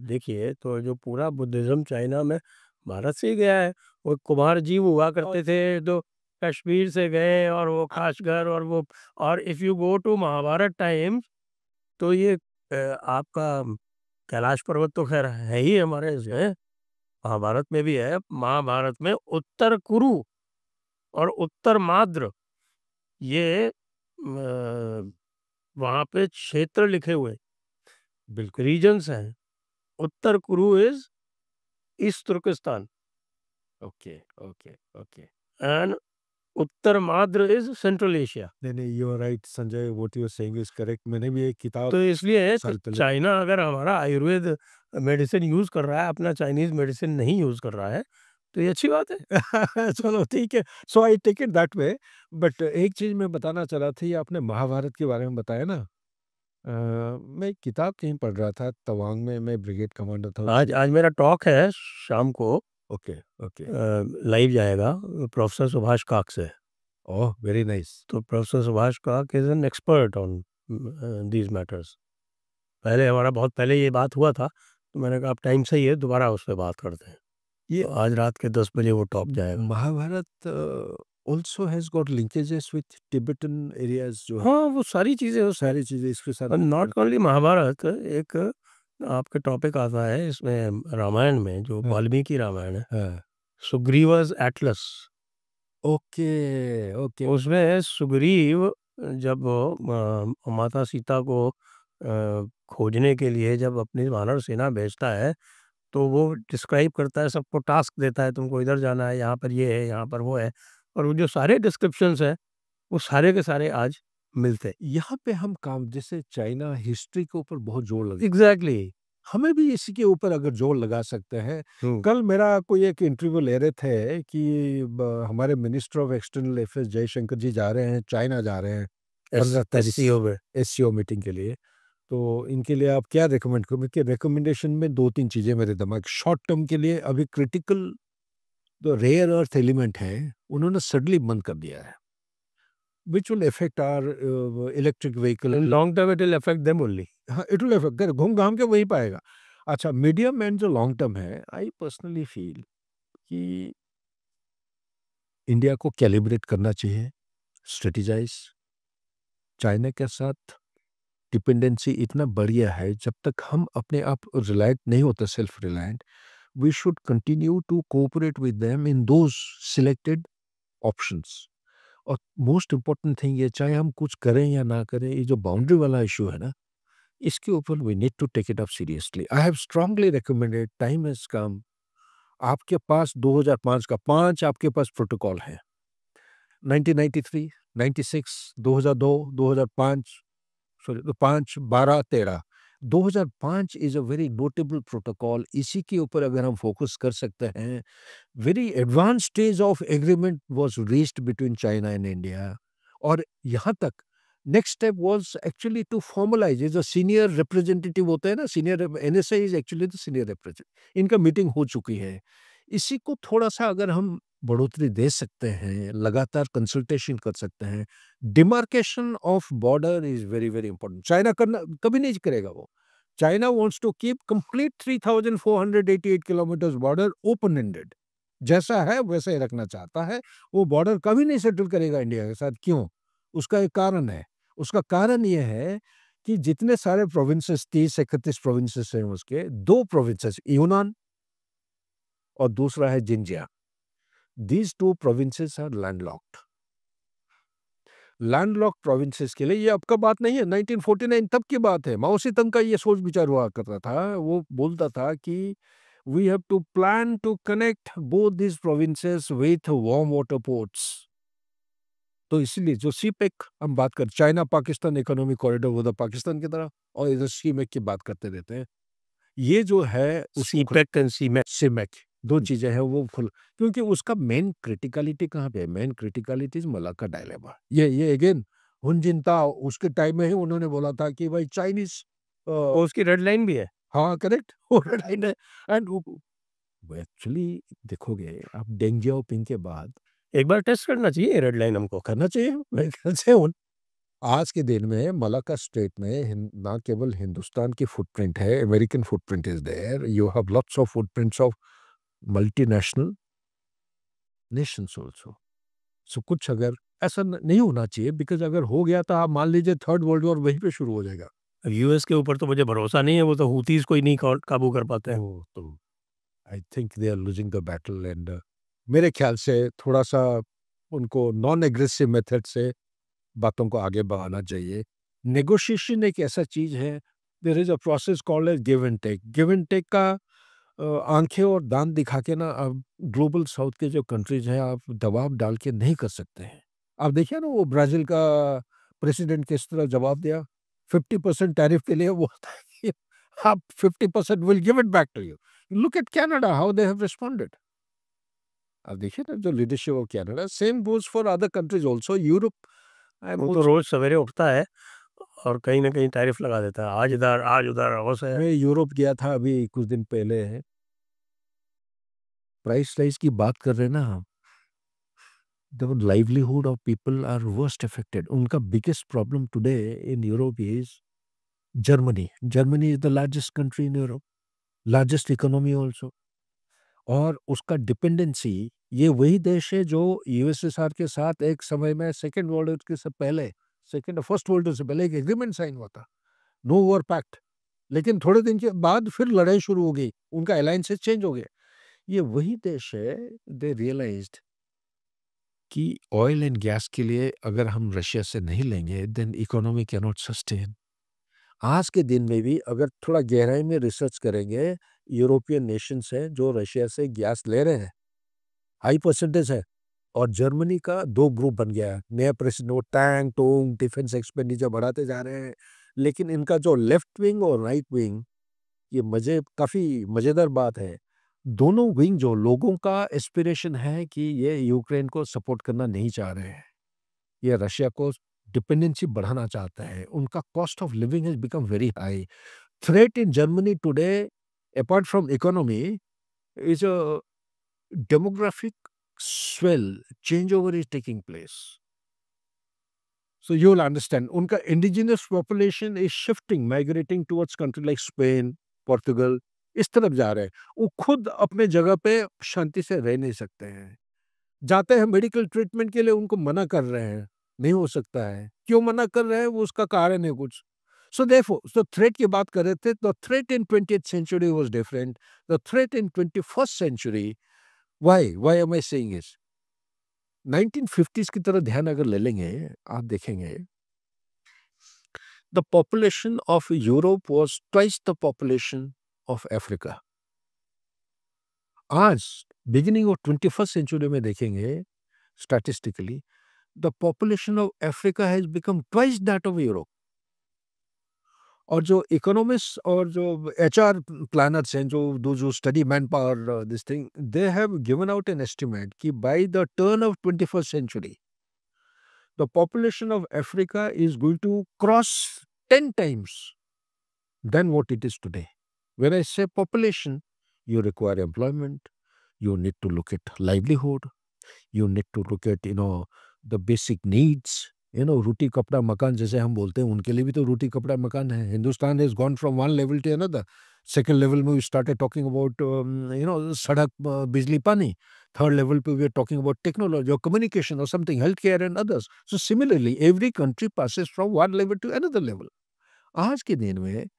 देखिए तो जो पूरा बुद्धिज्म चाइना में भारत से ही गया है। वो कुमार जी हुआ करते थे, तो कश्मीर से गए, और वो खासकर, और वो, और if you go to Mahabharata times, तो ये आपका कैलाश पर्वत तो खैर है ही हमारे जो है, महाभारत में भी है। महाभारत में उत्तर कुरु और उत्तर माद्र, ये वहाँ पे क्षेत्र लिखे हुए बिल्कुल। रीजन्स हैं। Uttar Kuru is East Turkistan, okay, okay, okay. And Uttar Madra is Central Asia. नहीं, you are right Sanjay, what you are saying is correct. मैंने भी एक किताब तो इसलिए साल पहले चाइना अगर हमारा आयुर्वेद मेडिसिन यूज कर रहा है, अपना चाइनीज मेडिसिन नहीं यूज कर रहा है, तो ये अच्छी बात है। चलो ठीक है, so I take it that way. But एक चीज मैं बताना चाह रहा था, ये आपने महाभारत के बारे में बताया ना, मैं एक किताब कहीं पढ़ रहा था, तवांग में मैं ब्रिगेड कमांडर था। आज आज मेरा टॉक है शाम को, ओके, ओके। लाइव जाएगा, प्रोफेसर सुभाष काक से। ओह, वेरी नाइस। तो प्रोफेसर सुभाष काक is an expert on these matters. पहले हमारा बहुत पहले ये बात हुआ था, तो मैंने कहा अब टाइम सही है, दोबारा उस पर बात करते हैं। ये तो आज रात के 10 बजे वो टॉक जाएगा। Mahabharat also has got linkages with Tibetan areas जो है। हाँ, वो सारी चीज़ें उस, सारी चीजें इसके साथ नॉट ओनली महाभारत, एक आपके टॉपिक आता है इसमें रामायण में, जो हाँ। वाल्मीकि रामायण है, हाँ, सुग्रीवस एटलस। Okay, okay. उसमें सुग्रीव जब माता सीता को खोजने के लिए जब अपनी वानर सेना भेजता है, तो वो डिस्क्राइब करता है, सबको टास्क देता है, तुमको इधर जाना है, यहाँ पर ये है, यहाँ पर वो है, और वो जो सारे डिस्क्रिप्शंस हैं, वो सारे के सारे आज मिलते हैं। यहाँ पे हम काम जैसे चाइना हिस्ट्री के ऊपर बहुत जोर लगा, एग्ज़ैक्टली। हमें भी इसी के ऊपर अगर जोर लगा सकते हैं। हुँ। कल मेरा कोई एक इंटरव्यू ले रहे थे कि हमारे minister of external affairs Jaishankar ji जा रहे हैं, चाइना जा रहे हैं एस 15 तारीख एससीओ में। एससीओ मीटिंग के लिए। तो इनके लिए आप क्या रिकमेंड करोगे? कि रिकमेंडेशन में 2-3 चीज़ें मेरे दिमाग शॉर्ट टर्म के लिए अभी क्रिटिकल जो रेयर अर्थ एलिमेंट है, उन्होंने सडनली बंद कर दिया है। Which will affect our electric vehicle. In long term it will affect them only. हाँ, इट विल अफेक्ट घूम-घाम के वही पाएगा। अच्छा, मीडियम एंड जो लॉन्ग टर्म है, आई पर्सनली फील कि इंडिया को कैलिब्रेट करना चाहिए, स्ट्रेटेजाइज़। चाइना के साथ डिपेंडेंसी इतना बढ़ गया है, जब तक हम अपने आप रिलायंट नहीं होते, self reliant, we should continue to cooperate with them in those selected options. और मोस्ट इम्पोर्टेंट थिंग ये, चाहे हम कुछ करें या ना करें, ये जो बाउंड्री वाला इश्यू है ना, इसके ऊपर we need to take it up seriously. I have strongly recommended, time has come. आपके पास 2005 का 5 आपके पास प्रोटोकॉल है। 1993, 96, 2002, 2005, sorry 5, 12, 13। 2005 is a very notable protocol. इसी के ऊपर अगर हम फोकस कर सकते हैं, very advance stage of agreement was reached between China and India. और यहाँ तक next step was actually to formalize, जो सीनियर रिप्रेजेंटेटिव होते हैं ना, senior NSA is actually the senior representative, इनका मीटिंग हो चुकी है। इसी को थोड़ा सा अगर हम बढ़ोतरी दे सकते हैं, लगातार कंसल्टेशन कर सकते हैं। Demarcation of border is very very important. China करना कभी नहीं करेगा वो। China wants to keep complete 3488 kilometres border open ended. जैसा है वैसा ही रखना चाहता है। वो बॉर्डर कभी नहीं सेटल करेगा इंडिया के साथ। क्यों? उसका एक कारण है। उसका कारण ये है कि जितने सारे प्रोविंसेस, 30-31 प्रोविंसेस हैं उसके, 2 प्रोविंसेस यूनान और दूसरा है Xinjiang. These 2 provinces are landlocked. Landlocked provinces के लिए, ये अब का बात नहीं है, 1949 तब की बात है। माओ सेतुंग का ये सोच विचार हुआ करता था। वो बोलता था कि we have to plan to connect both these provinces with warm water ports. तो इसीलिए जो सीपेक हम बात कर, चाइना पाकिस्तान इकोनॉमिक कॉरिडोर, उधर पाकिस्तान की तरफ, और इधर सीमेक की बात करते रहते हैं। ये जो है सीपेक एंड सीमेक। सीमेक 2 चीजें हैं वो फुल, क्योंकि उसका मेन क्रिटिकलिटी कहाँ पे है? Main criticality is Malacca dilemma. ये अगेन हुनजिनताओ उसके टाइम में ही उन्होंने बोला था कि भाई चाइनीज, और उसकी रेड लाइन भी है। हाँ करेक्ट, वो लाइन है। एंड वो एक्चुअली देखोगे आप, डेंग जियाओपिंग के बाद एक बार टेस्ट करना चाहिए ये रेड लाइन हमको। करना चाहिए मेरे ख्याल से। आज के दिन में मलाक्का स्ट्रेट में ना केवल हिंदुस्तान की फुटप्रिंट है, American footprint is there, you have lots of footprints of multinational nations also. So कुछ अगर ऐसा नहीं होना चाहिए, बिकॉज अगर हो गया तो आप मान लीजिए थर्ड वर्ल्ड वॉर वहीं पे शुरू हो जाएगा। यूएस के ऊपर तो मुझे भरोसा नहीं है, वो तो हूतीज़ को ही नहीं काबू कर पाते हैं। तो I think they are losing the battle. And मेरे ख्याल से थोड़ा सा उनको नॉन एग्रेसिव मेथड से बातों को आगे बढ़ाना चाहिए। नेगोशिएशन एक ऐसा चीज है, there is a process called as give and take. Give and take का आंखें और दांत दिखा के ना, अब ग्लोबल साउथ के जो कंट्रीज हैं, आप दबाव डाल के नहीं कर सकते हैं। आप देखिए ना, वो ब्राजील का प्रेसिडेंट किस तरह जवाब दिया 50% टैरिफ के लिए। वो होता है कि आप 50% will give it back to you. Look at Canada, how they have responded. अब देखिए ना, जो leadership of Canada, same goes for other countries also. Europe, I am वो तो रोज़ सवेरे उठता है और कहीं न कहीं टैरिफ लगा देता है। आज इधर, आज उधर, से मैं यूरोप गया था अभी कुछ दिन पहले। प्राइस राइज की बात कर रहे हैं ना हम, the livelihood of people are worst affected. उनका biggest problem today in Europe is Germany. Germany is the largest country in Europe, largest economy also. और उसका डिपेंडेंसी, ये वही देश है जो यूएसएसआर के साथ एक समय में सेकेंड वर्ल्ड वॉर के से पहले, सेकेंड फर्स्ट वर्ल्ड वॉर से पहले एक एग्रीमेंट साइन हुआ था, नो वॉर पैक्ट। लेकिन थोड़े दिन के बाद फिर लड़ाई शुरू हो गई, उनका अलायंसेस चेंज हो गया। ये वही देश है, दे रियलाइज्ड कि ऑयल एंड गैस के लिए अगर हम रशिया से नहीं लेंगे, then economy can not sustain. आज के दिन में भी अगर थोड़ा गहराई में रिसर्च करेंगे, यूरोपियन नेशंस हैं जो रशिया से गैस ले रहे हैं, हाई परसेंटेज है। और जर्मनी का 2 ग्रुप बन गया है। नया प्रेसिडेंट वो टैंक, टूंग, डिफेंस एक्सपेंडिचर बढ़ाते जा रहे हैं। लेकिन इनका जो लेफ्ट विंग और राइट विंग, ये काफ़ी मज़ेदार बात है। दोनों विंग जो लोगों का एस्पिरेशन है कि ये यूक्रेन को सपोर्ट करना नहीं चाह रहे हैं। ये रशिया को डिपेंडेंसी बढ़ाना चाहते हैं। उनका cost of living has become very high. Threat in Germany today apart from economy is a demographic swell, changeover is taking place. So you will understand, उनका indigenous population is shifting, migrating towards country like Spain, Portugal, इस तरफ जा रहे हैं। वो खुद अपने जगह पे शांति से रह नहीं सकते हैं। जाते हैं मेडिकल ट्रीटमेंट के लिए, उनको मना कर रहे हैं, नहीं हो सकता है। क्यों मना कर रहे हैं, वो उसका कारण है कुछ। So therefore, so threat की बात कर रहे थे, the threat in 20th century was different. The threat in 21st century, why am I saying this? 1950s की तरह ध्यान अगर ले लेंगे, आप देखेंगे the population of Europe was twice the population of Africa. आज बिगिनिंग ऑफ 21st सेंचुरी में देखेंगे statistically, the population of Africa has become twice that of Europe. और जो इकोनॉमिस्ट और जो एचआर प्लानर्स हैं, जो study manpower this thing, they have given out an estimate कि by the turn of 21st century the population of Africa is going to cross 10 times than what it is today. When I say population, you require employment, you need to look at livelihood, you need to look at, the basic needs, रोटी कपड़ा मकान जैसे हम बोलते हैं, उनके लिए भी तो रोटी कपड़ा मकान है। Hindustan has gone from one level to another. Second level में we started talking about, सड़क, बिजली, पानी. Third level पे we are talking about technology or communication or something, healthcare and others. So similarly, every country passes from one level to another level. आज के दिन में,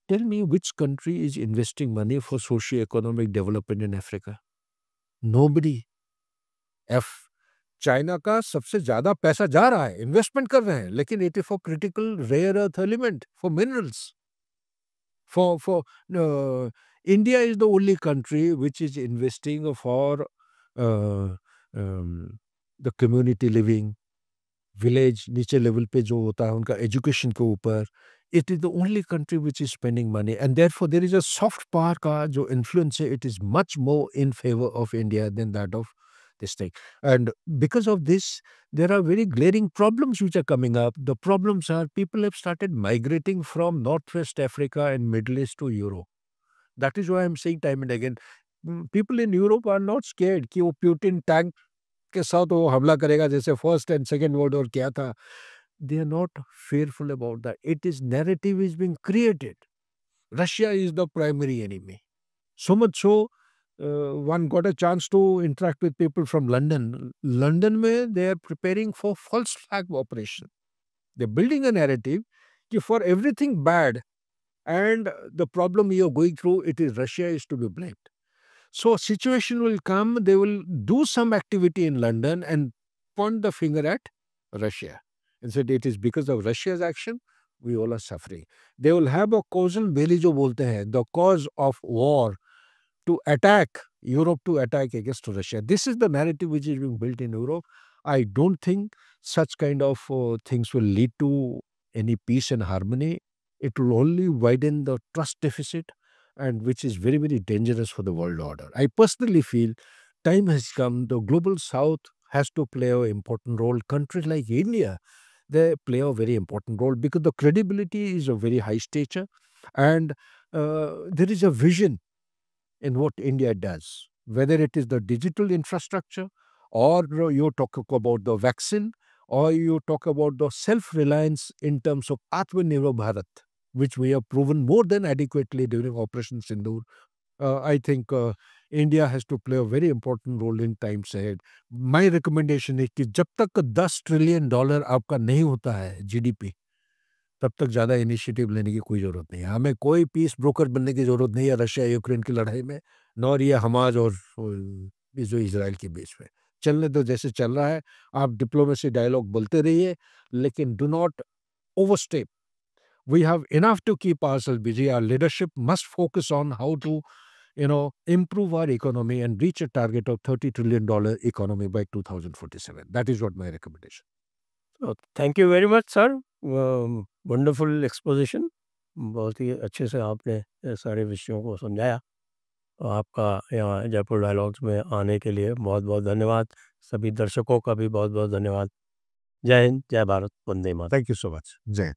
tell me which country is investing money for socio-economic development in Africa? Nobody. China का सबसे ज्यादा पैसा जा रहा है, इन्वेस्टमेंट कर रहे हैं, लेकिन it is for critical rare earth element, for minerals, for India is the only country which is investing for the community living, village नीचे लेवल पे जो होता है उनका एजुकेशन के ऊपर, it is the only country which is spending money, and therefore there is a soft power का जो influence है, it is much more in favor of India than that of this thing. And because of this, there are very glaring problems which are coming up. The problems are people have started migrating from Northwest Africa and Middle East to Europe. That is why I'm saying time and again, people in Europe are not scared कि वो Putin tank के साथ वो हमला करेगा जैसे first and second world war किया था. They are not fearful about that. It is narrative is being created. Russia is the primary enemy. So much so, one got a chance to interact with people from London. London में they are preparing for false flag operation. They're building a narrative कि for everything bad and the problem you are going through, it is Russia is to be blamed. So situation will come, they will do some activity in London and point the finger at Russia and said it is because of Russia's action we all are suffering. They will have a causal belly जो बोलते हैं, the cause of war to attack Europe, to attack against Russia. This is the narrative which is being built in Europe. I don't think such kind of things will lead to any peace and harmony. It will only widen the trust deficit, and which is very, very dangerous for the world order. I personally feel time has come. The global south has to play an important role. Countries like India, they play a very important role because the credibility is of very high stature, and there is a vision in what India does, whether it is the digital infrastructure, or you talk about the vaccine, or you talk about the self-reliance in terms of Atmanirbhar Bharat, which we have proven more than adequately during Operation Sindoor. I think India has to play a very important role in times ahead. My recommendation is कि जब तक $10 trillion आपका नहीं होता है GDP, तब तक ज़्यादा इनिशिएटिव लेने की कोई ज़रूरत नहीं है. हमें कोई पीस ब्रोकर बनने की ज़रूरत नहीं है रशिया यूक्रेन की लड़ाई में, नौर ये हमास और ये जो इजराइल के बीच में. चलने दो जैसे चल रहा है. आप डिप्लोमेसी डायलॉग बोलते रहिए, लेकिन do not overstep. We have enough to keep ourselves busy. Our leadership must focus on how to improve our economy and reach a target of $30 trillion economy by 2047. That is what my recommendation. So, thank you very much, sir. Wonderful exposition. बहुत ही अच्छे से आपने सारे विषयों को समझाया। आपका यहाँ जयपुर डायलॉग्स में आने के लिए बहुत बहुत धन्यवाद। सभी दर्शकों का भी बहुत बहुत धन्यवाद। जय हिंद, जय Bharat, Vande Mataram. Thank you so much. Jai.